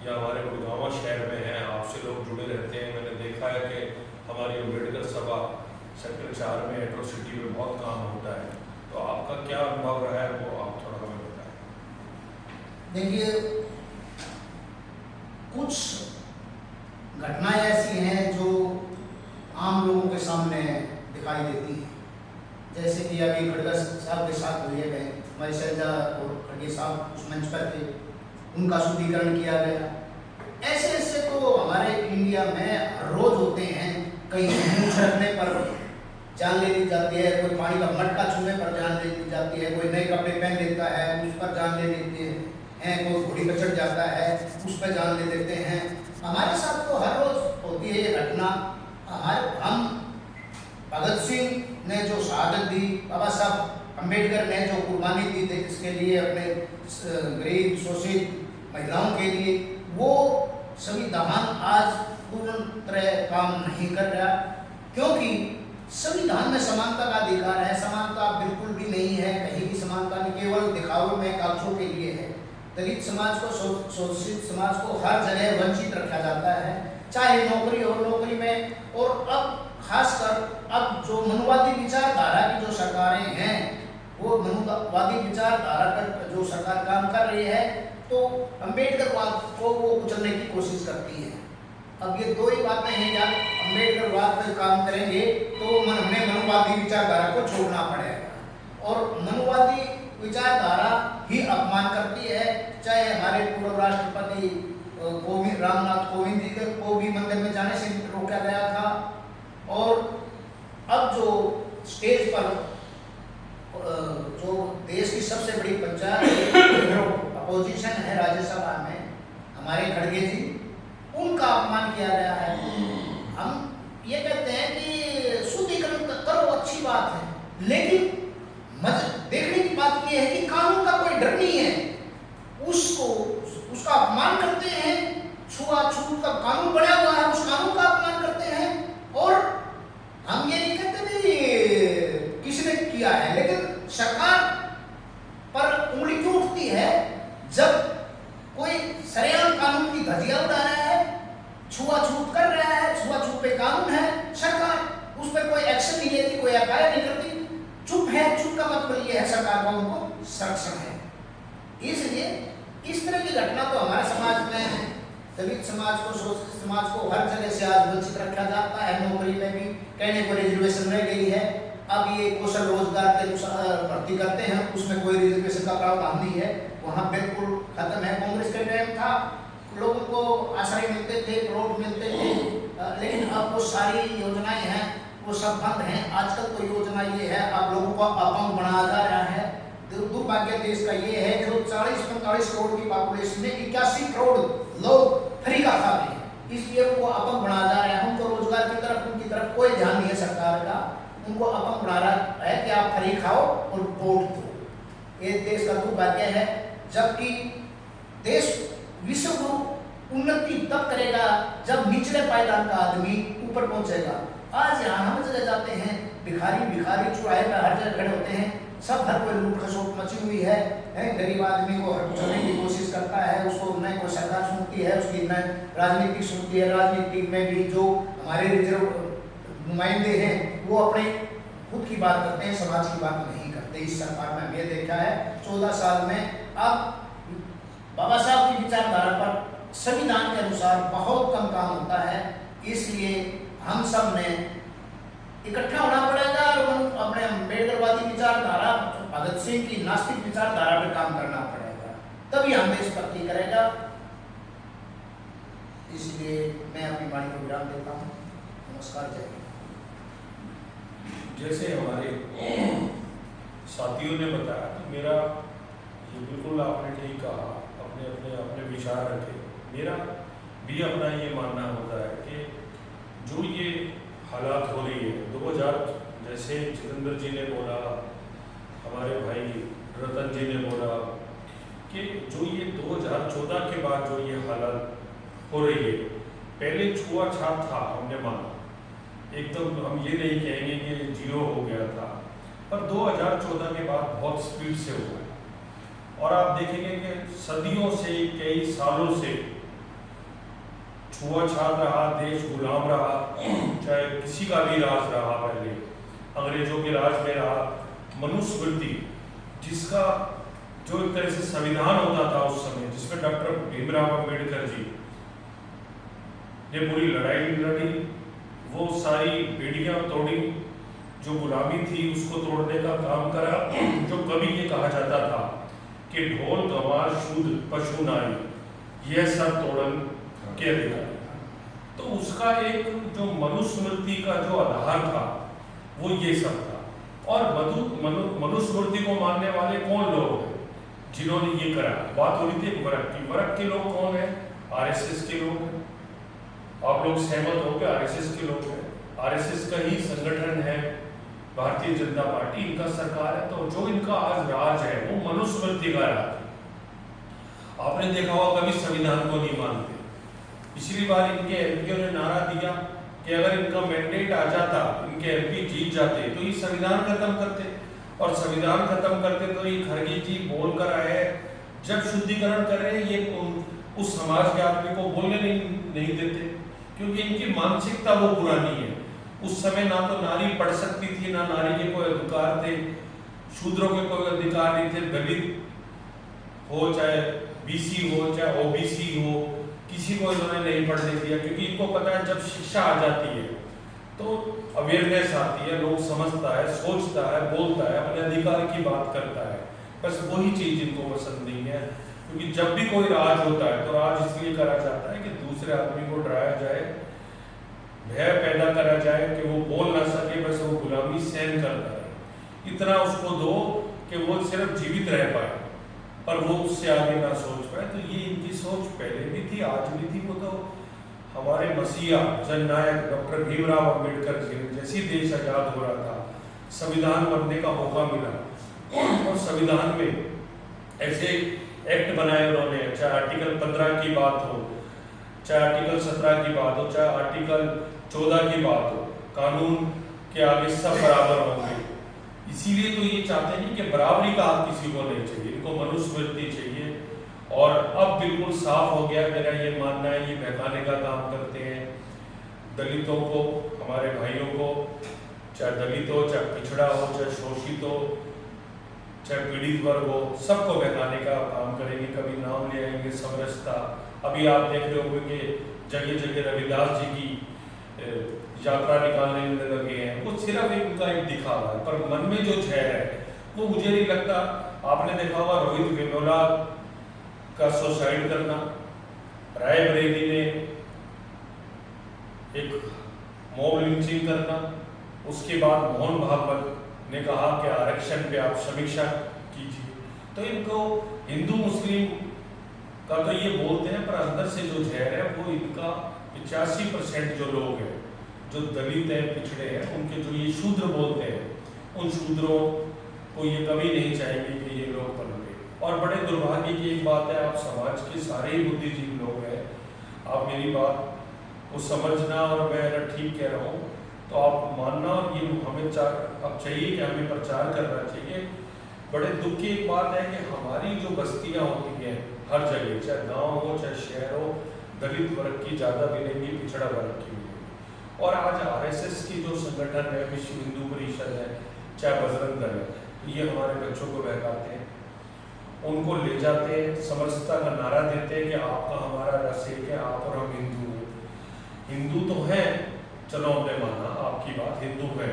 या हमारे गुड़गांव शहर में है, आपसे लोग जुड़े रहते हैं। मैंने देखा है कि हमारी अम्बेडकर सभा सेक्टर 4 में एट्रोसिटी में बहुत काम होता है। तो आपका क्या अनुभव रहा है वो आप थोड़ा हमें बताएं। देखिए, कुछ घटनाएं ऐसी हैं जो आम लोगों के सामने दिखाई देती हैं, जैसे कि अभी खड़गे साहब के साथ हुए गए, हमारे शैलजा और खड़गे साहब उस मंच पर थे, उनका शुद्धिकरण किया गया। ऐसे तो हमारे इंडिया में हर रोज होते हैं। कहीं मूछ रखने पर जान ले ली जाती है, कोई पानी का मटका छूने पर जान ले ली जाती है, कोई नए कपड़े पहन लेता है उस पर जान ले लेते हैं, कोई घोड़ी पर चढ़ जाता है उस पर जान ले लेते हैं। हमारे साथ तो हर रोज होती है ये घटना। हम भगत सिंह ने जो शहादत दी, बाबा साहब अम्बेडकर ने जो कुर्बानी दी थी इसके लिए, अपने गरीब शोषित महिलाओं के लिए, वो संविधान आज पूर्ण तरह काम नहीं कर रहा, क्योंकि संविधान में समानता का अधिकार है। समानता बिल्कुल भी नहीं है, कहीं भी समानता नहीं, केवल दिखावे में कागजों के लिए है। दलित समाज को, शोषित समाज को हर जगह वंचित रखा जाता है, चाहे नौकरी हो, नौकरी में। और अब खासकर अब जो मनुवादी विचारधारा की जो सरकारें हैं, वो मनुवादी विचारधारा पर जो सरकार काम कर रही है, तो अम्बेडकरवाद को वो कुचलने की कोशिश करती है। अब ये दो ही बातें हैं, या अम्बेडकरवाद पर काम करेंगे तो हमें मनुवादी विचारधारा को छोड़ना पड़ेगा। और मनुवादी विचारधारा ही अपमान करती है, चाहे हमारे पूर्व राष्ट्रपति रामनाथ कोविंद जी को भी मंदिर में जाने से रोका गया था। और अब जो स्टेज पर जो देश की सबसे बड़ी पंचायत अपोजिशन है राज्यसभा में, हमारे खड़गे जी, उनका अपमान किया गया है। हम ये कहते हैं कि शुद्धिकरण करो, अच्छी बात है, लेकिन देखने की बात यह है कि कानून का कोई डर नहीं है, उसका अपमान करते हैं। छुआछूत का कानून बना हुआ है, उस कानून का अपमान करते हैं। और हम ये नहीं कहते भी किसी ने किया है, लेकिन सरकार पर उंगली क्यों उठती है जब कोई सरेआम कानून की धज्जियां उड़ा रहा है, छुआछूत कर रहा है, छुआछूत पे कानून है, सरकार उस पर कोई एक्शन नहीं लेती, कोई एफआईआर नहीं करती, चुप है। चुप का मतलब ये है सरकार का उनको संरक्षण है। इसलिए इस तरह की घटना तो हमारे समाज में, दलित समाज को, शोषित समाज को हर जगह से आज वंचित रखा जाता है। नौकरी में भी कहने को रिजर्वेशन रह गई है। अब ये कौशल रोजगार के अनुसार भर्ती करते हैं, उसमें कोई रिजर्वेशन का प्रावधान नहीं है, वहाँ बिल्कुल खत्म है। कांग्रेस के टाइम था, लोगों को आश्रय मिलते थे, प्लॉट मिलते थे, लेकिन अब वो सारी योजनाएं हैं वो सब बंद हैं। आजकल तो योजना ये है, अब लोगों को अपंग बनाया जा रहा है। दुर्भाग्य देश का ये है जो 40-45 करोड़ की पॉपुलेशन में 81 करोड़ लोग फ्री का खा रहे हैं, इसलिए उनको अपंग बनाया जा रहा है। उनको रोजगार की तरफ, उनकी तरफ कोई ध्यान नहीं है सरकार का, उनको अपंग बना रहा है कि आप फ्री खाओ और वोट दो। ये देश का दुर्भाग्य है। जबकि देश विश्व को उन्नति तब करेगा जब निचले पायदान का आदमी ऊपर पहुंचेगा। आज यहाँ हम जगह जाते हैं, भिखारी चुराहे पर हर जगह खड़े होते हैं, सब हर कोई लूट खसोट मची हुई है। गरीब आदमी को हटाने की कोशिश करता है, उसको न कोई सरकार सुनती है, उसकी न राजनीति सुनती है। राजनीति में भी जो हमारे रिजर्व नुमाइंदे हैं वो अपने खुद की बात करते हैं, समाज की बात नहीं करते। इस सरकार में हमने देखा है 14 साल में अब बाबा साहब की विचारधारा पर संविधान के अनुसार बहुत कम काम होता है। इसलिए हम सब ने इकट्ठा होना पड़ेगा और अपने अम्बेडकरवादी विचारधारा, भगत सिंह की नास्तिक विचारधारा पर काम करना पड़ेगा, तभी हम देश भक्ति करेगा। इसलिए मैं अपनी वाणी को विराम देता हूँ। नमस्कार, जय हिंद। जैसे हमारे साथियों ने बताया, तो मेरा ये बिल्कुल आपने ठीक कहा, अपने विचार रखे। मेरा भी अपना ये मानना होता है कि जो ये हालात हो रही है 2000, जैसे जितेंद्र जी ने बोला, हमारे भाई रतन जी ने बोला कि जो ये 2014 के बाद जो ये हालत हो रही है, पहले छुआछूत था, हमने माना, एकदम हम ये नहीं कहेंगे कि जीरो हो गया था, पर 2014 के बाद बहुत स्पीड से हुआ है। और आप देखेंगे कि सदियों से, कई सालों से छुआछूत रहा, देश गुलाम रहा, चाहे किसी का भी राज रहा, पहले अंग्रेजों के राज में रहा। मनुस्मृति जिसका जो एक तरह से संविधान होता था उस समय, जिसमें डॉक्टर भीमराव अम्बेडकर जी ने पूरी लड़ाई लड़ी, वो सारी बेड़ियां तोड़ी, जो गुलामी थी उसको तोड़ने का काम करा। जो कभी ये कहा जाता था कि ढोल गंवार शूद्र पशु नारी, यह सब तोड़न के अधिकारी। तो उसका एक जो मनुस्मृति का जो आधार था वो ये सब था। और मनुस्मृति को मानने वाले कौन लोग हैं जिन्होंने ये करा? बात हो रही थी वर्ग की। वर्ग के लोग कौन है? आरएसएस के लोग हैं। आप लोग सहमत हो गए, आरएसएस के लोग हैं। आरएसएस का ही संगठन है भारतीय जनता पार्टी, इनका सरकार है। तो जो इनका आज राज है वो मनुस्मृति का राज है। आपने देखा होगा कभी संविधान को नहीं मानते। पिछली बार इनके एमपीओ ने नारा दिया कि अगर इनका मैंडेट आ जाता, इनके एमपी जीत जाते तो ये संविधान खत्म करते। और संविधान खत्म करते तो ये खरगे जी बोल कर आए, जब शुद्धिकरण कर रहे हैं ये उस समाज के आदमी को बोलने नहीं देते, क्योंकि इनकी मानसिकता वो पुरानी है। उस समय ना तो नारी पढ़ सकती थी, ना नारी के कोई अधिकार थे, शूद्रों के कोई अधिकार नहीं थे। दलित हो चाहे बीसी हो चाहे ओबीसी हो, किसी को इन्होंने नहीं पढ़ने दिया, क्योंकि इनको पता है जब शिक्षा आ जाती है तो अवेयरनेस आती है, लोग समझता है, सोचता है, बोलता है, अपने अधिकार की बात करता है। बस वही चीज इनको पसंद नहीं है, क्योंकि जब भी कोई राज होता है तो राज इसलिए करा जाता है कि दूसरे आदमी को डराया जाए, भय पैदा करा जाए कि वो बोल ना सके, बस वो गुलामी सहन करता है। इतना उसको दो कि वो सिर्फ जीवित रह पाए, पर वो उससे आगे ना सोच पाए। तो ये इनकी सोच पहले भी थी, आज भी थी। वो तो हमारे मसीहा जननायक डॉक्टर भीमराव अंबेडकर जी ने जैसे देश आजाद हो रहा था, संविधान बनने का मौका मिला, और संविधान में ऐसे एक्ट बनाए उन्होंने, चाहे आर्टिकल 15 की बात हो, चाहे आर्टिकल 17 की बात हो, चाहे आर्टिकल 14 की बात हो, कानून के आगे सब बराबर होंगे। इसीलिए तो ये चाहते हैं कि बराबरी का हक किसी को नहीं चाहिए, इनको मनुस्मृति चाहिए। और अब बिल्कुल साफ हो गया, मेरा ये मानना है, ये बहकाने का काम करते हैं दलितों को, हमारे भाइयों को, चाहे दलित हो, चाहे पिछड़ा हो, चाहे शोषित हो, चाहे पीड़ित वर्ग हो, सबको बहकाने का काम करेंगे। कभी नाम ले आएंगे समरसता। अभी आप देख रहे होंगे कि जगह जगह रविदास जी की यात्रा निकालने लगे हैं। वो सिर्फ उनका एक दिखावा है, पर मन में जो जहर है वो मुझे नहीं लगता। आपने देखा होगा रोहित वेमुला का सुसाइड करना, रायबरेली में एक मॉब लिंचिंग करना, उसके बाद मोहन भागवत ने कहा कि आरक्षण पे आप समीक्षा कीजिए। तो इनको हिंदू मुस्लिम का तो ये बोलते हैं, पर अंदर से जो जहर है वो इनका 85% जो लोग हैं, जो दलित हैं, पिछड़े हैं, उनके जो ये शूद्र बोलते हैं, उन शूद्रों को ये कभी नहीं चाहेंगे कि ये लोग पनपे। और बड़े दुर्भाग्य की एक बात है, आप समाज के सारे ही बुद्धिजीवी लोग हैं, आप मेरी बात को समझना, और मैं अगर ठीक कह रहा हूँ तो आप मानना। और ये हमें अब चाहिए कि हमें प्रचार करना चाहिए। बड़े दुख की एक बात है कि हमारी जो बस्तियाँ होती हैं हर जगह, चाहे गाँव हो चाहे शहर हो, दलित वर्ग की ज़्यादा मिलेंगी, पिछड़ा वर्ग की मिलेंगी। और आज आरएसएस की जो संगठन है, विश्व हिंदू परिषद है, चाहे बजरंग दल है, तो ये हमारे बच्चों को बहकाते हैं, उनको ले जाते हैं, समरसता का नारा देते हैं कि आपका हमारा रस एक है, आप और हम हिंदू हैं। हिंदू तो हैं, चलो हमने माना आपकी बात, हिंदू है,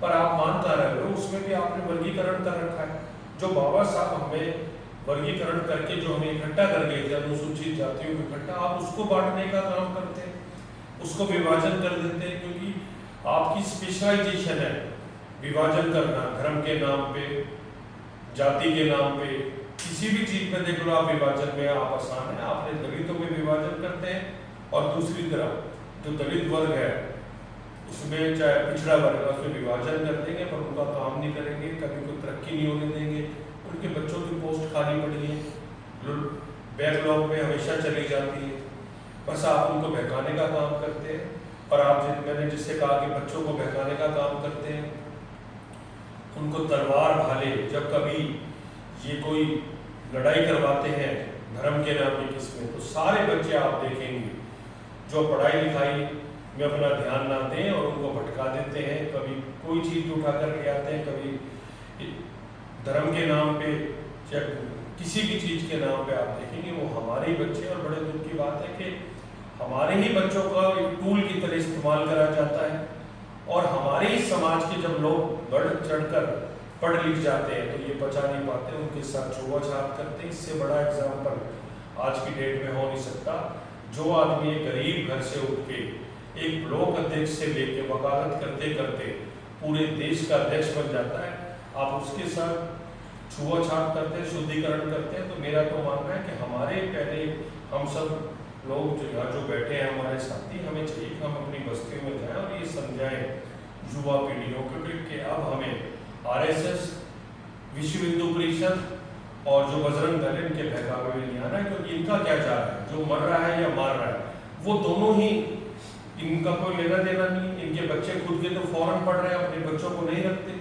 पर आप मानता रहे हो, उसमें भी आपने वर्गीकरण कर रखा है। जो बाबा साहब हमें वर्गीकरण करके जो हमें इकट्ठा कर गए थे, अनुसूचित जातियों को इकट्ठा, आप उसको बांटने का काम करते हैं, उसको विभाजन कर देते हैं, क्योंकि आपकी स्पेशलाइजेशन है विभाजन करना, धर्म के नाम पे, जाति के नाम पे, किसी भी चीज में देख लो आप विभाजन में आप आसान है। आपने दलितों में विभाजन करते हैं, और दूसरी तरफ जो दलित वर्ग है उसमें, चाहे पिछड़ा वर्ग है, उसमें विभाजन कर देंगे, पर उनका काम नहीं करेंगे, कभी कोई तरक्की नहीं होने देंगे, उनके बच्चों की पोस्ट खाली पड़ी है, बैकलॉग में हमेशा चली जाती है। बस आप उनको बहकाने का काम करते हैं। और आप मैंने जिससे कहा कि बच्चों को बहकाने का काम करते हैं, उनको तलवार भाले, जब कभी ये कोई लड़ाई करवाते हैं धर्म के नाम पे किसमें, तो सारे बच्चे आप देखेंगे जो पढ़ाई लिखाई में अपना ध्यान ना दें और उनको भटका देते हैं, कभी कोई चीज़ उठा कर ले आते हैं, कभी धर्म के नाम पे, चाहे किसी भी चीज़ के नाम पे आप देखेंगे वो हमारे ही बच्चे। और बड़े दुख की बात है कि हमारे ही बच्चों का एक टूल की तरह इस्तेमाल करा जाता है, और हमारे ही समाज के जब लोग बढ़ चढ़कर पढ़ लिख जाते हैं तो ये बचा नहीं पाते, उनके साथ छुआछूत करते हैं। इससे बड़ा एग्जाम्पल आज की डेट में हो नहीं सकता। जो आदमी एक गरीब घर से उठ के एक ब्लॉक अध्यक्ष से लेके वकालत करते करते पूरे देश का अध्यक्ष बन जाता है, आप उसके साथ छुआछात करते हैं, शुद्धिकरण करते हैं, तो मेरा तो मानना है कि हमारे पहले हम सब लोग जो यहाँ जो बैठे हैं हमारे साथी, हमें चाहिए कि हम अपनी बस्तियों में जाएं और ये समझाएं युवा पीढ़ियों को कि अब हमें आरएसएस, विश्व हिंदू परिषद और जो बजरंग दल है इनके बहकावे में नहीं आना है, क्योंकि इनका क्या जा रहा है, जो मर रहा है या मार रहा है वो दोनों ही, इनका कोई लेना देना नहीं। इनके बच्चे खुद के तो फौरन पढ़ रहे हैं, अपने बच्चों को नहीं रखते,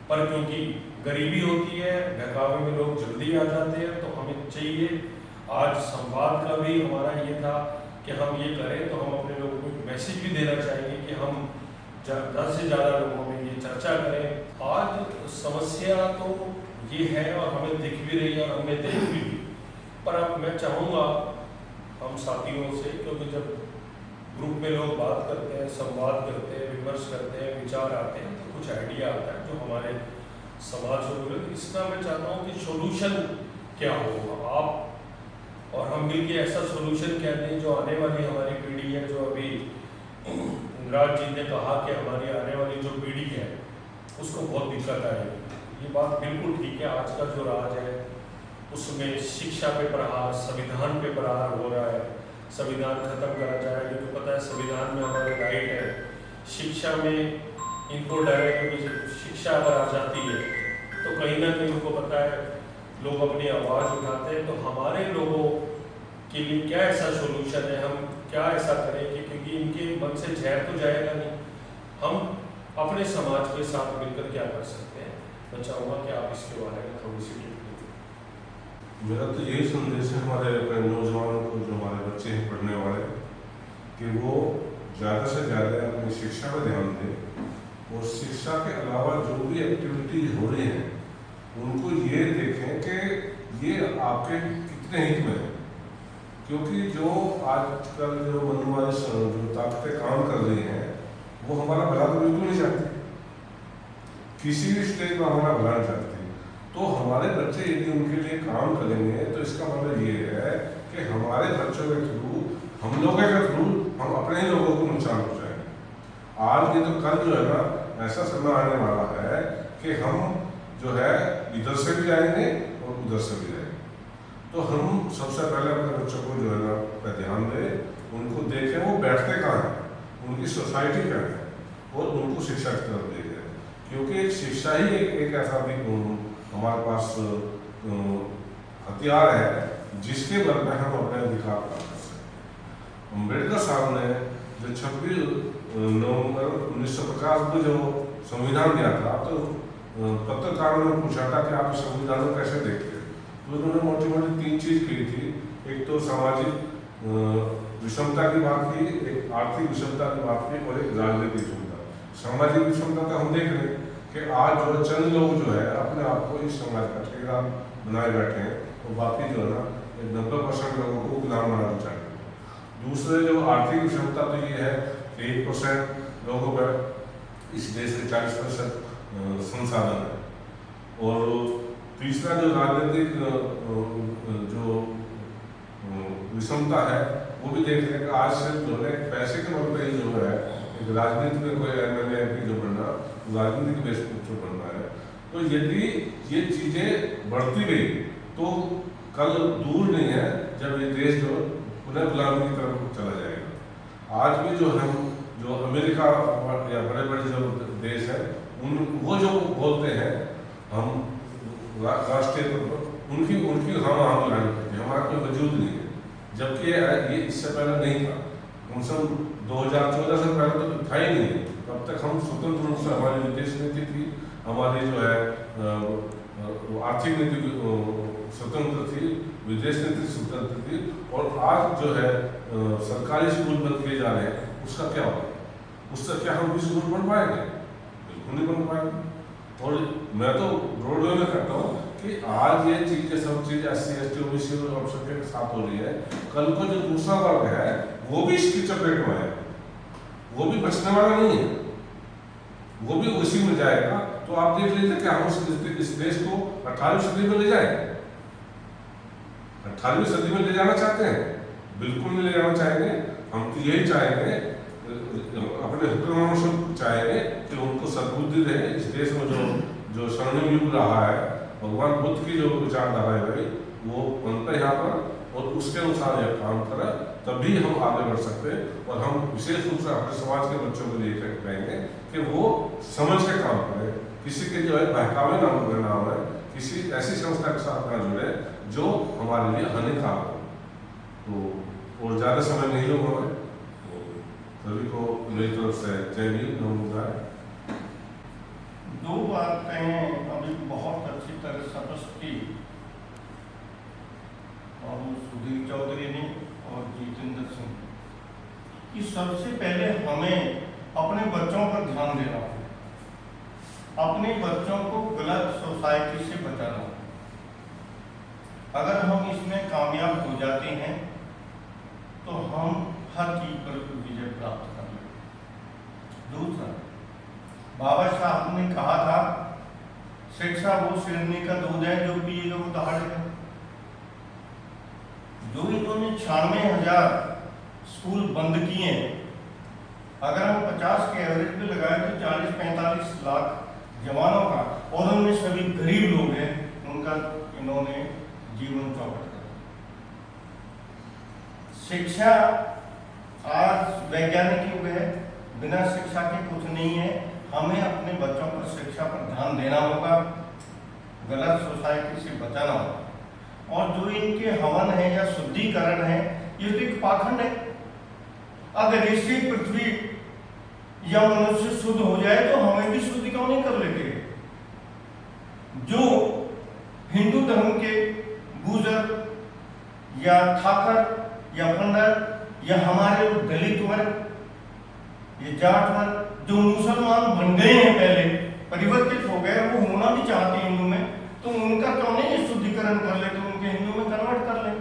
पर क्योंकि गरीबी होती है, बहकावे में लोग जल्दी आ जाते हैं। तो हमें चाहिए, आज संवाद का भी हमारा ये था कि हम ये करें, तो हम अपने लोगों को मैसेज भी देना चाहेंगे कि हम ज़्यादा से ज़्यादा लोगों में ये चर्चा करें। आज समस्या तो ये है और हमें दिख भी रही है और हमने देख भी ली, पर अब मैं चाहूँगा हम साथियों से, क्योंकि जब ग्रुप में लोग बात करते हैं, संवाद करते हैं, विमर्श करते हैं, विचार आते हैं, तो कुछ आइडिया आता है जो हमारे समाज से जुड़े। इसका मैं चाहता हूँ कि सोल्यूशन क्या होगा, आप और हम मिलके ऐसा सोल्यूशन क्या दें जो आने वाली हमारी पीढ़ी है, जो अभी इंद्राज जी ने कहा कि हमारी आने वाली जो पीढ़ी है उसको बहुत दिक्कत आएगी। ये बात बिल्कुल ठीक है। आज का जो राज है उसमें शिक्षा पे प्रहार, संविधान पे प्रहार हो रहा है, संविधान खत्म करा जा रहा है, क्योंकि पता है संविधान में हमारे राइट है। शिक्षा में इनको डर है, क्योंकि शिक्षा अगर आ जाती है तो कहीं ना कहीं उनको पता है लोग अपनी आवाज़ उठाते हैं। तो हमारे लोगों के लिए क्या ऐसा सोल्यूशन है, हम क्या ऐसा करें कि, क्योंकि इनके मन से जहर तो जाएगा नहीं, हम अपने समाज के साथ मिलकर क्या कर सकते हैं। मैं चाहूँगा कि आप इसके बारे में थोड़ी सी टिप्पणी दें। मेरा तो यही संदेश है हमारे नौजवानों को, जो हमारे बच्चे हैं पढ़ने वाले, कि वो ज़्यादा से ज़्यादा अपनी शिक्षा पर ध्यान दें और शिक्षा के अलावा जो भी एक्टिविटीज हो रही हैं उनको ये देखें कि ये आपके कितने हित में है। क्योंकि जो आजकल जो बनने वाले जो ताकतें काम कर रही हैं वो हमारा भला तो बिल्कुल नहीं चाहती, किसी भी स्टेज में हमारा भला नहीं चाहती। तो हमारे बच्चे यदि उनके लिए काम करेंगे तो इसका मतलब ये है कि हमारे बच्चों के थ्रू, हम लोगों के थ्रू हम अपने ही लोगों को नुकसान पहुँचाएंगे। आज ये तो कल जो है ना, ऐसा समय आने वाला है कि हम जो है इधर से भी जाएंगे और उधर से भी जाएंगे। तो हम सबसे पहले अपने बच्चों को जो है ना पर ध्यान दें, उनको देखें वो बैठते कहाँ हैं, उनकी सोसाइटी क्या है, और उनको शिक्षा की तरफ देखें। क्योंकि शिक्षा ही एक ऐसा भी हमारे पास हथियार है जिसके बल में हम अपने अधिकार प्राप्त कर सकते हैं। अम्बेडकर साहब ने जो 26 नवंबर 1950 को जो संविधान दिया था, तो पत्रकारों ने पूछा था कि आप संविधान को कैसे देखते हैं, तो उन्होंने मोटी मोटी 3 चीज़ की थी। एक तो सामाजिक विषमता की बात की, एक आर्थिक विषमता की बात की, और एक राजनीतिक विषमता। सामाजिक विषमता का हम देख रहे हैं कि आज जो चंद लोग जो है अपने आप को इस समाज का ठेकेदार बनाए बैठे हैं, तो बाकी जो है ना 90% लोगों को गुलाम बनाना चाहिए। दूसरे जो आर्थिक विषमता तो ये है कि 1% लोगों पर इस देश के 40% संसाधन है। और तीसरा जो राजनीतिक जो विषमता है वो भी देख रहे हैं कि आज सिर्फ जो है पैसे के बल पर जो है एक राजनीति में कोई एमएलए एमपी जो बनना, राजनीतिक बेस पर बनना है। तो यदि ये चीज़ें बढ़ती गई तो कल दूर नहीं है जब ये देश जो पुनः गुलामी की तरफ चला जाएगा। आज भी जो हम जो अमेरिका या बड़े बड़े जो देश हैं वो जो बोलते हैं हम राष्ट्रीय तौर पर, उनकी हम लानी पड़ती है, हमारा कोई वजूद नहीं है। जबकि ये इससे पहले नहीं था, हम सब 2014 से पहले तो था ही नहीं। तब तक हम स्वतंत्र रूप से, हमारी विदेश नीति थी, हमारी जो है आर्थिक नीति स्वतंत्र थी, विदेश नीति स्वतंत्र थी। और आज जो है सरकारी स्कूल बंद किए जा रहे हैं, उसका क्या होगा? उससे क्या हम भी स्कूल बन पाएंगे? बिल्कुल नहीं बन पाएंगे। और मैं तो रोड में कहता हूँ कि आज ये चीज़ें सब चीज़ SC ST OBC और ऑप्शन के साथ हो रही है, कल को जो दूसरा वर्ग है वो भी इसकी चपेट में है, वो भी बचने वाला नहीं है, वो भी उसी में जाएगा। तो आप देख लीजिए कि हम इस देश को 18वीं सदी में ले जाएंगे, 18वीं सदी में ले जाना चाहते हैं। बिल्कुल नहीं ले जाना चाहेंगे। हम तो यही चाहेंगे, अपने हुक्मरानों से चाहेंगे कि उनको सद्बुद्धि रहे। इस देश में जो स्वर्णिम युग रहा है, भगवान बुद्ध की जो विचारधारा है वो बनता यहाँ पर, और उसके अनुसार यह काम करे, तभी हम आगे बढ़ सकते हैं। और हम विशेष रूप से अपने समाज के बच्चों को लिए कहेंगे कि वो समझ के काम करें, किसी के जो है बहकावे नाम है, किसी ऐसी संस्था के साथ ना जुड़े जो हमारे लिए हानिकारक हो। तो और ज़्यादा समय नहीं होगा, तो सभी को मेरी तरफ से जय भीम, नमस्कार। दो बातें अभी बहुत अच्छी तरह स्पष्ट की, और सुधीर चौधरी ने और जितेंद्र सिंह, कि सबसे पहले हमें अपने बच्चों पर ध्यान देना होगा, अपने बच्चों को गलत सोसाइटी से बचाना। अगर हम इसमें कामयाब हो जाते हैं तो हम हर चीज पर विजय प्राप्त कर लेंगे। दूसरा, बाबा साहब ने कहा था, शिक्षा वो शेरनी का दूध है जो पिएगा वो दहाड़ेगा। जो इन्होंने 96,000 स्कूल बंद किए, अगर हम 50 के एवरेज पे लगाए तो 40-45 लाख जवानों का, और उनमें सभी गरीब लोग हैं, उनका इन्होंने जीवन चौपट कर। शिक्षा आज वैज्ञानिक युग है, बिना शिक्षा के कुछ नहीं है। हमें अपने बच्चों पर शिक्षा पर ध्यान देना होगा, गलत सोसाइटी से बचाना होगा। और जो इनके हवन है या शुद्धिकरण है, ये तो एक पाखंड है। अगर इससे पृथ्वी या मनुष्य शुद्ध हो जाए तो हमें भी शुद्धि क्यों नहीं कर लेते। जो हिंदू धर्म के गुर्जर या ठाकर या पंडित या हमारे दलित वर्ग, ये जाट वर्ग जो मुसलमान बन गए हैं, पहले परिवर्तित हो गए, वो होना भी चाहते हैं हिंदू में, तो उनका क्यों नहीं शुद्धिकरण कर लेते, उनके हिंदू में कन्वर्ट कर ले।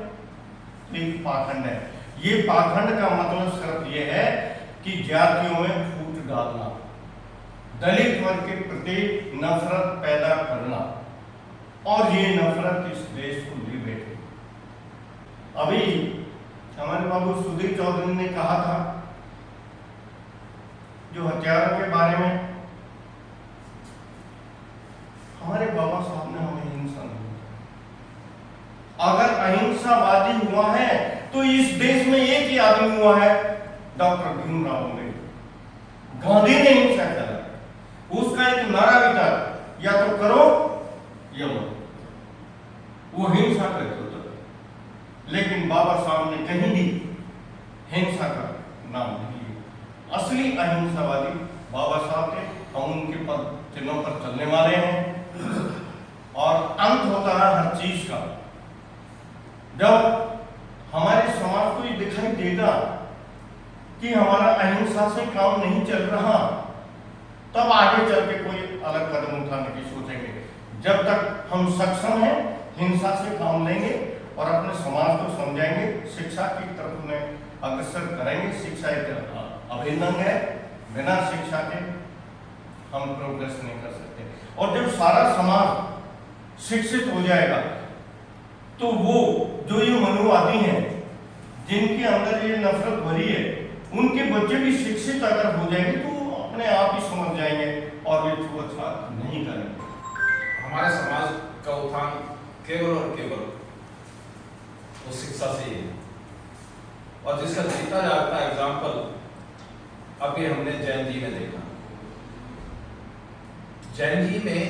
एक पाखंड है। ये पाखंड का मतलब सिर्फ ये है कि जातियों में फूट डालना, दलित वर्ग के प्रति नफरत पैदा करना, और ये नफरत इस देश को ले बैठे। अभी हमारे बाबू सुधीर चौधरी ने कहा था जो हथियारों के बारे में, हमारे बाबा साहब ने हमें हिंसा नहीं। अगर अहिंसावादी हुआ है तो इस देश में एक ही आदमी हुआ है, डॉक्टर भीमराव अम्बेडकर। गांधी ने हिंसा करा, उसका एक नारा भी था, या तो करो या मरो। वो हिंसा करते थे, लेकिन बाबा साहब ने कहीं भी हिंसा का नाम नहीं लिया। असली अहिंसावादी बाबा साहब थे। हम उनके पद चिन्हों पर चलने वाले हैं, और अंत होता है हर चीज का। जब हमारे समाज को ये दिखाई देगा कि हमारा अहिंसा से काम नहीं चल रहा, तब आगे चल के कोई अलग कदम उठाने की सोचेंगे। जब तक हम सक्षम हैं, हिंसा से काम लेंगे और अपने समाज को समझाएंगे, शिक्षा की तरफ उन्हें अग्रसर करेंगे। शिक्षा एक अभिन्न अंग है, बिना शिक्षा के हम प्रोग्रेस नहीं कर सकते। और जब सारा समाज शिक्षित हो जाएगा, तो वो जो ये मनुवादी हैं, जिनके अंदर ये नफरत भरी है, उनके बच्चे भी शिक्षित अगर हो जाएंगे तो अपने आप ही समझ जाएंगे और वे छुआछूत नहीं करेंगे। हमारे समाज का उत्थान केवल और केवल उस शिक्षा से ही है, और जिसका जीता जागता एग्जाम्पल अभी हमने जैन जी में देखा। जैन जी में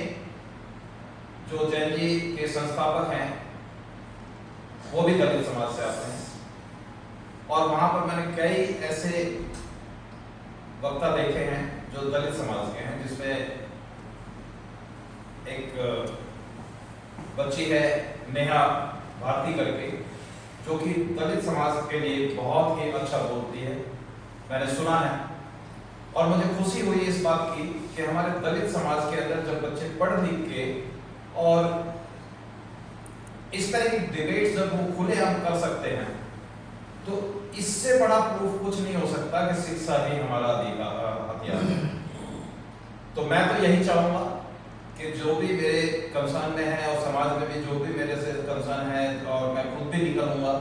जो जैन जी के संस्थापक हैं, वो भी दलित समाज से आते हैं, और वहां पर मैंने कई ऐसे वक्ता देखे हैं जो दलित समाज के हैं, जिसमें एक बच्ची है नेहा भारती करके, जो कि दलित समाज के लिए बहुत ही अच्छा बोलती है, मैंने सुना है। और मुझे खुशी हुई इस बात की कि हमारे दलित समाज के अंदर जब बच्चे पढ़ लिख के और इस तरह की डिबेट जब वो खुले हम कर सकते हैं, तो इससे बड़ा प्रूफ कुछ नहीं हो सकता कि शिक्षा ही हमारा हथियार है। तो मैं तो यही चाहूंगा कि जो भी मेरे कंसर्न में है और समाज में भी जो भी मेरे से कंसर्न है, और मैं खुद भी निकलूंगा,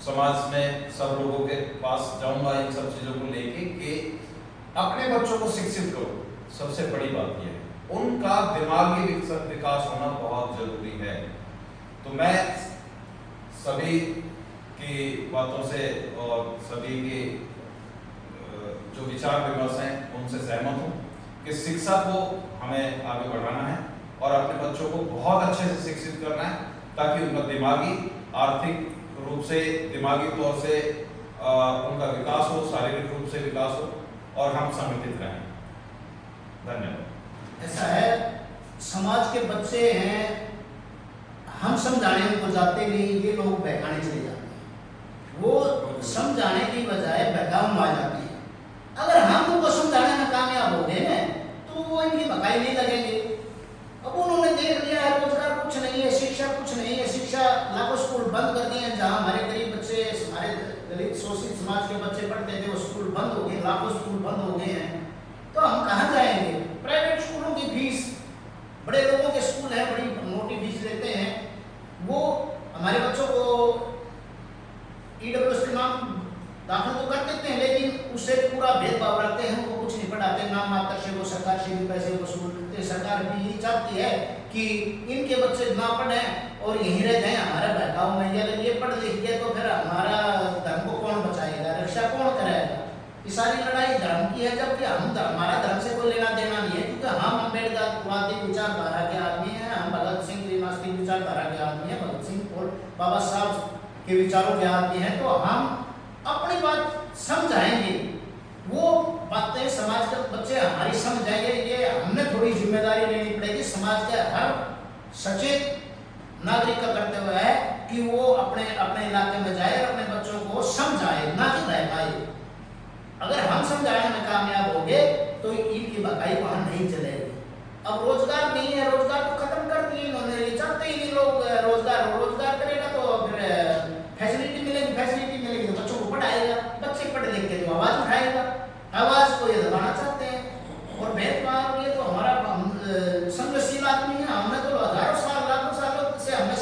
समाज में सब लोगों के पास जाऊंगा इन सब चीज़ों को लेके कि अपने बच्चों को शिक्षित करो। सबसे बड़ी बात यह है, उनका दिमागी विकास होना बहुत जरूरी है। तो मैं सभी की बातों से और सभी के जो विचार विमर्श हैं उनसे सहमत हूँ कि शिक्षा को हमें आगे बढ़ाना है और अपने बच्चों को बहुत अच्छे से शिक्षित करना है, ताकि उनका दिमागी, आर्थिक रूप से, दिमागी तौर से उनका विकास हो, शारीरिक रूप से विकास हो और हम संगठित रहें। धन्यवाद। ऐसा है, समाज के बच्चे हैं, हम समझाने को जाते नहीं, ये लोग बहकाने चले जाते हैं। वो समझाने की बजाय बहकाव में आ जाते हैं। अगर हम उनको समझाने में कामयाब हो गए हैं तो वो इनकी भकाई नहीं लगेंगे। अब उन्होंने देख लिया है रोजगार कुछ नहीं है, शिक्षा कुछ नहीं है, शिक्षा लाखों स्कूल बंद कर दिए हैं। जहाँ हमारे गरीब बच्चे, हमारे दलित शोषित समाज के बच्चे पढ़ते थे वो स्कूल बंद हो गए, लाखों स्कूल बंद हो गए हैं। तो हम कहाँ जाएंगे? प्राइवेट स्कूलों की फीस, बड़े लोगों के स्कूल हैं, बड़ी मोटी फीस लेते हैं, वो हमारे बच्चों को EWS के नाम दाखिल तो कर देते हैं, लेकिन उससे पूरा भेदभाव रखते हैं, उनको कुछ नहीं पढ़ाते, नाम मात्र से वो सरकार से भी पैसे वसूल लेते हैं। सरकार भी यही चाहती है कि इनके बच्चे ना पढ़ें और यहीं रह जाएं हमारे बहकाव में। अगर ये पढ़ लिख गए तो फिर हमारा धर्म को कौन बचाएगा, रक्षा कौन करेगा? ये सारी लड़ाई धर्म की है, जबकि हमारा धर्म से कोई लेना देना नहीं है, क्योंकि हम अम्बेडकरवादी विचारधारा के आदमी हैं, हम भगत सिंह नास्तिक विचारधारा के आदमी हैं, भगत सिंह और बाबा साहब के विचारों के आदमी हैं। तो हम अपनी बात समझाएंगे, वो बातें समाज के बच्चे हमारी समझ जाएंगे। ये हमने थोड़ी जिम्मेदारी लेनी पड़ेगी समाज के हर सचेत नागरिक का कर्तव्य है कि वो अपने अपने इलाके में जाए और अपने बच्चों को समझाए, ना कि बहकाए। अगर हम समझाने में कामयाब होंगे तो इनकी भकाई वहां नहीं चलेगी। अब रोजगार नहीं है, रोजगार तो खत्म कर दिए इन्होंने, ये चाहते ही नहीं लोग रोजगार करेगा तो फिर फैसिलिटी मिलेगी तो बच्चों को पढ़ाएगा, बच्चे पढ़ लिख के तो आवाज उठाएगा, आवाज को ये दबाना चाहते हैं। और भेदभाव, ये तो हमारा संघर्षशील आदमी है, हमने तो हजारों साल लाखों सालों से हमें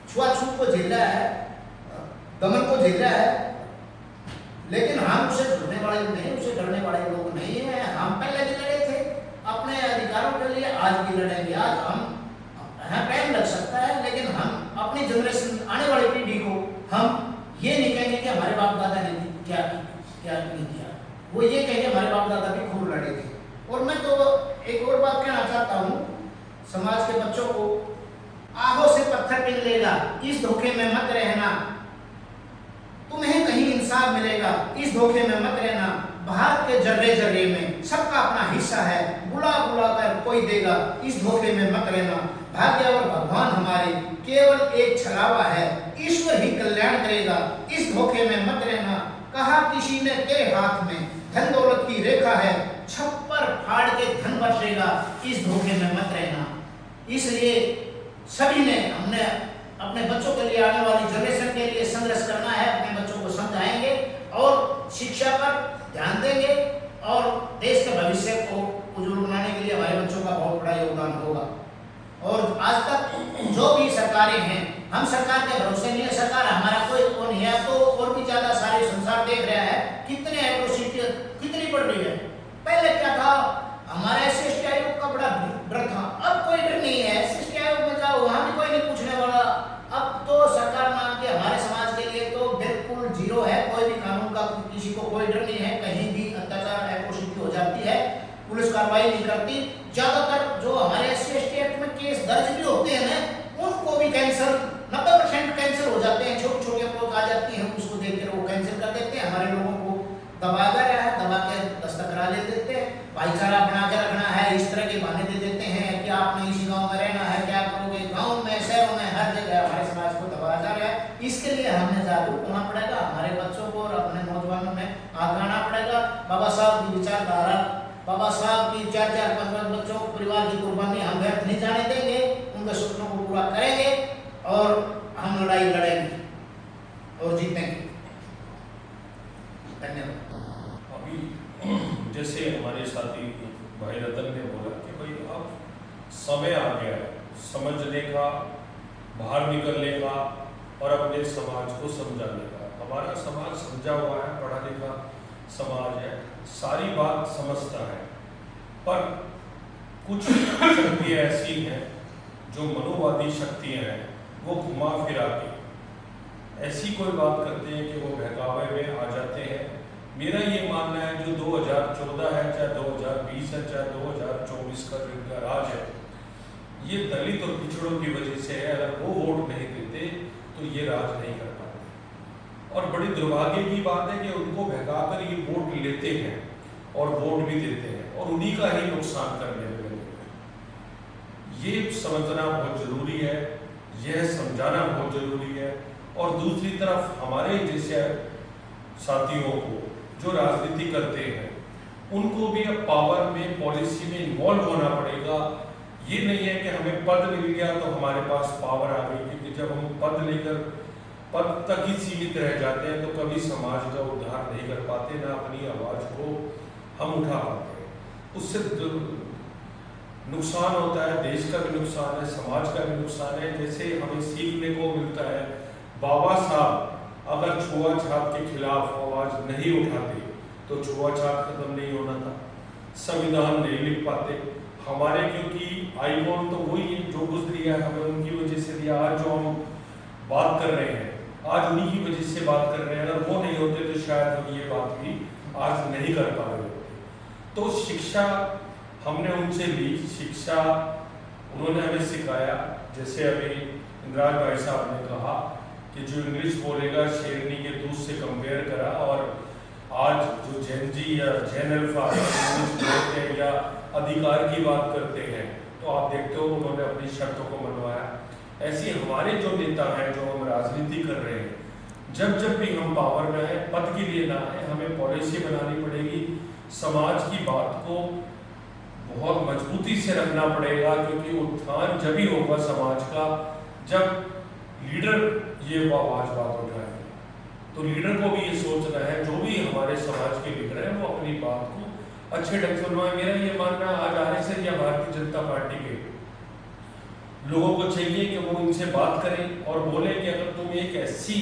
छुआछूत को झेला है, दमन को झेला है, लेकिन हम उसे डरने वाले नहीं, उसे डरने वाले लोग नहीं है। हम पहले भी लड़े थे अपने अधिकारों के लिए, आज भी लड़ेंगे। आज हम टाइम लग सकता है, लेकिन हम अपनी जनरेशन, आने वाली पीढ़ी को हम ये नहीं कहेंगे कि हमारे बाप दादा ने क्या नहीं किया, वो ये कहेंगे हमारे बाप दादा भी खूब लड़े थे। और मैं तो एक और बात कहना चाहता हूँ समाज के बच्चों को, आहों से पत्थर पिघलेगा, इस धोखे में मत रहना, तुम्हें कहीं इंसाफ मिलेगा, इस धोखे में मत रहना। भारत के जर्रे जर्रे में सबका अपना हिस्सा है, बुला बुला कर कोई देगा, इस धोखे में मत रहना। भाग्य और भगवान हमारे केवल एक छलावा है, ईश्वर ही कल्याण करेगा, इस धोखे में मत रहना। कहा किसी ने तेरे हाथ में धन दौलत की रेखा है, छप्पर फाड़ के धन बरसेगा, इस धोखे में मत रहना। इसलिए सभी ने, हमने अपने बच्चों के लिए, आने वाली जनरेशन के लिए संघर्ष करना है, अपने बच्चों को समझाएंगे और शिक्षा पर ध्यान देंगे और देश के भविष्य को उज्जवल बनाने के लिए हमारे बच्चों का बहुत बड़ा योगदान होगा। और आज तक जो भी सरकारें हैं, हम सरकार के भरोसे नहीं है, सरकार हमारा कोई वो नहीं है, तो और भी ज्यादा सारे संसार देख रहा है कितने एट्रोसिटी कितनी बढ़ रही है। पहले क्या था, हमारे SC आयोग का बड़ा डर था, अब कोई डर नहीं है। SC आयोग में जाओ, वहां भी कोई नहीं पूछने वाला। अब तो सरकार नाम के हमारे समाज के लिए तो बिल्कुल जीरो है, कोई भी कानून का किसी को कोई डर नहीं है, कहीं भी अत्याचार एट्रोसिटी हो जाती है, पुलिस कार्रवाई नहीं करती। ज्यादातर जो हमारे SC एक्ट में केस दर्ज भी होते हैं ना, उनको भी कैंसिल, 90% कैंसिल हो जाते हैं, छोटे छोटे अप्रोच आ जाती है, उसको देखकर वो कैंसिल कर देते हैं। हमारे लोगों को दबा के दस्तक करा ले देते हैं, भाईचारा बना के रखना है, इस तरह के बहाने दे देते हैं कि आपने इसी गांव में रहना है, क्या करोगे। गांव में, शहरों में, हर जगह हमारे समाज को दबाया जा रहा है। इसके लिए हमें जागरूक होना पड़ेगा, हमारे बच्चों को और अपने नौजवानों में आगे आना पड़ेगा। बाबा साहब की विचारधारा, बाबा साहब की 4-4-5 बच्चों को परिवार की कुर्बानी हम व्यर्थ नहीं जाने देंगे, उनके सपनों को पूरा करेंगे और हम लड़ाई लड़ेंगे और जीतेंगे। धन्यवाद। अभी जैसे हमारे साथी भाई रतन ने बोला कि भाई अब समय आ गया है समझने का, बाहर निकलने का, और अपने समाज को समझाने का। हमारा समाज समझा हुआ है, पढ़ा लिखा समाज है, सारी बात समझता है, पर कुछ शक्तियाँ ऐसी हैं जो मनोवादी शक्तियाँ हैं, वो घुमा फिरा के ऐसी कोई बात करते हैं कि वो बहकावे में आ जाते हैं। मेरा ये मानना है जो 2014 है, चाहे 2020 है, चाहे 2024 का जो इनका राज है, ये दलित और पिछड़ों की वजह से है। अगर वो वोट नहीं देते तो ये राज नहीं कर पाते। और बड़ी दुर्भाग्य की बात है कि उनको बहकाकर ये वोट लेते हैं और वोट भी देते हैं और उन्हीं का ही नुकसान करने लगे। ये समझना बहुत जरूरी है, यह समझाना बहुत जरूरी है। और दूसरी तरफ हमारे जैसे साथियों को जो राजनीति करते हैं, उनको भी अब पावर में, पॉलिसी में इन्वॉल्व होना पड़ेगा। ये नहीं है कि हमें पद मिल गया तो हमारे पास पावर आ गई, क्योंकि जब हम पद लेकर पद तक ही सीमित रह जाते हैं तो कभी समाज का उद्धार नहीं कर पाते, ना अपनी आवाज को हम उठा पाते हैं। उससे नुकसान होता है, देश का भी नुकसान है, समाज का भी नुकसान है। जैसे हमें सीखने को मिलता है, बाबा साहब अगर छुआछूत के खिलाफ आवाज नहीं उठाते तो छुआछूत खत्म नहीं होना था, संविधान नहीं लिख पाते हमारे, क्योंकि आईकॉन तो वही है जो गुजरी है, हमें उनकी वजह से दिया। आज जो हम बात कर रहे हैं, आज उन्हीं की वजह से बात कर रहे हैं। अगर वो नहीं होते तो शायद हम ये बात भी आज नहीं कर पा रहे होते। तो शिक्षा हमने उनसे ली, शिक्षा उन्होंने हमें सिखाया। जैसे अभी इंद्राज भाई साहब ने कहा कि जो इंग्लिश बोलेगा शेरनी के दूध से कंपेयर करा, और आज जो जेन जी या जेन अल्फा बोलते हैं या अधिकार की बात करते हैं, तो आप देखते हो उन्होंने अपनी शर्तों को मनवाया। ऐसे हमारे जो नेता हैं, जो हम राजनीति कर रहे हैं, जब जब भी हम पावर में आए, पद के लिए ना आए, हमें पॉलिसी बनानी पड़ेगी, समाज की बात को बहुत मजबूती से रखना पड़ेगा, क्योंकि उत्थान जब ही होगा समाज का जब लीडर ये आवाज बात उठाएंगे। तो लीडर को भी ये सोचना है, जो भी हमारे समाज के लीडर हैं वो अपनी बात को अच्छे ढंग से बनवाए। मेरा ये मानना है आज आरएसएस या भारतीय जनता पार्टी के लोगों को चाहिए कि वो इनसे बात करें और बोले कि अगर तुम एक एससी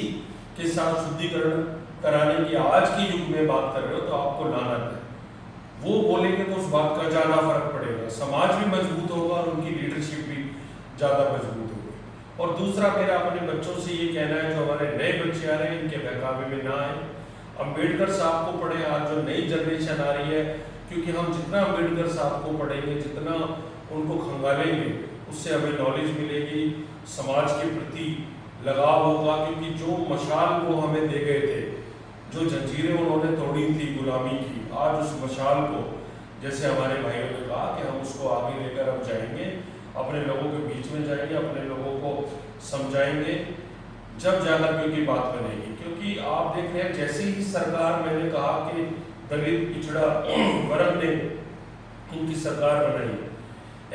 के साथ शुद्धिकरण कराने की आज के युग में बात कर रहे हो तो आपको लाना है। वो बोलेंगे तो उस बात का ज्यादा फर्क पड़ेगा, समाज भी मजबूत होगा और उनकी लीडरशिप भी ज्यादा मजबूत होगी। और दूसरा मेरा अपने बच्चों से ये कहना है, जो हमारे नए बच्चे आ रहे हैं इनके बहकावे में ना आए, अम्बेडकर साहब को पढ़े। आज जो नई जनरेशन आ रही है, क्योंकि हम जितना अम्बेडकर साहब को पढ़ेंगे, जितना उनको खंगालेंगे, उससे हमें नॉलेज मिलेगी, समाज के प्रति लगाव होगा। क्योंकि जो मशाल वो हमें दे गए थे, जो जंजीरें उन्होंने तोड़ी थी गुलामी की, आज उस मशाल को, जैसे हमारे भाइयों ने कहा कि हम उसको आगे लेकर अब जाएंगे, अपने लोगों के बीच में जाएंगे, अपने लोगों को समझाएंगे, जब जाकर क्योंकि बात बनेगी। क्योंकि आप देख रहे हैं, जैसे ही सरकार, मैंने कहा कि दलित पिछड़ा वर्ग ने उनकी सरकार बनाई,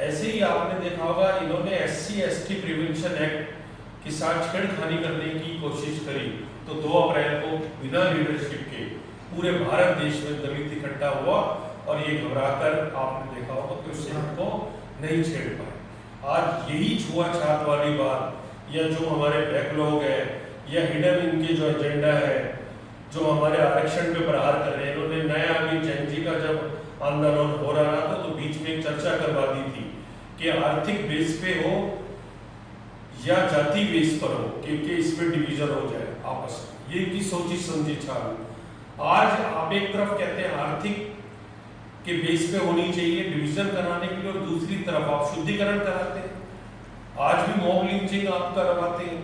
ऐसे ही आपने देखा होगा इन्होंने SC/ST प्रिवेंशन एक्ट के साथ छेड़खानी करने की कोशिश करी। तो 2 अप्रैल को बिना लीडरशिप के पूरे भारत देश में दलित इकट्ठा हुआ और ये घबराकर, आपने देखा होगा कि उस एक्ट को नहीं छेड़ पाए। आज यही छुआछूत वाली बात, या जो हमारे बैकलॉग है, या हिडन इनके जो एजेंडा है, जो हमारे आरक्षण पे प्रहार कर रहे हैं। इन्होंने नया अभी जैन जी का जब आंदोलन हो रहा था तो बीच में एक चर्चा करवा दी थी कि आर्थिक बेस पे हो या जाति बेस पर हो, क्योंकि इसमें डिवीजन हो जाए आपस में। ये की सोची समझी छाल। आज आप एक तरफ कहते हैं आर्थिक के बेस पे होनी चाहिए डिवीजन कराने के लिए, और दूसरी तरफ आप शुद्धिकरण कराते हैं, आज भी मॉब लिंचिंग आप करवाते हैं।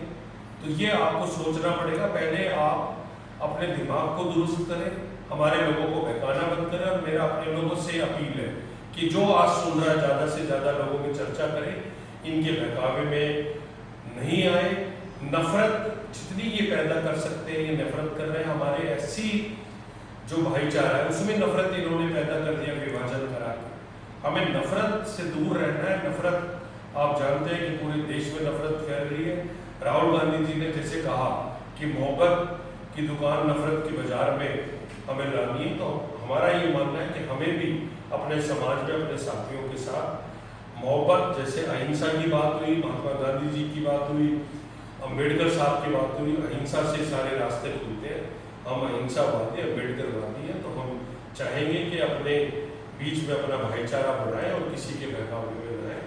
तो ये आपको सोचना पड़ेगा, पहले आप अपने दिमाग को दुरुस्त करें, हमारे लोगों को बहकाना बंद करें। और मेरा अपने लोगों से अपील है कि जो आज सुन रहा है, ज़्यादा से ज़्यादा लोगों में चर्चा करें, इनके बहकावे में नहीं आए। नफरत जितनी ये पैदा कर सकते हैं, ये नफरत कर रहे हैं। हमारे SC जो भाईचारा है उसमें नफरत इन्होंने पैदा कर दिया, विभाजन करा के। हमें नफरत से दूर रहना है। नफरत आप जानते हैं कि पूरे देश में नफरत फैल रही है। राहुल गांधी जी ने जैसे कहा कि मोहब्बत की दुकान नफरत के बाजार में हमें लानी है, तो हमारा ये मानना है कि हमें भी अपने समाज में अपने साथियों के साथ मोहब्बत, जैसे अहिंसा की बात हुई, महात्मा गांधी जी की बात हुई, अम्बेडकर साहब की बात हुई, अहिंसा से सारे रास्ते खुलते हैं। हम अहिंसावादी अम्बेडकरवादी हैं, तो हम चाहेंगे कि अपने बीच में अपना भाईचारा बनाएं और किसी के बहकावे में न आए।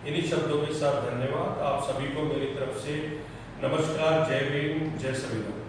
इन्हीं शब्दों के साथ धन्यवाद। आप सभी को मेरी तरफ से नमस्कार, जय भीम, जय संविधान।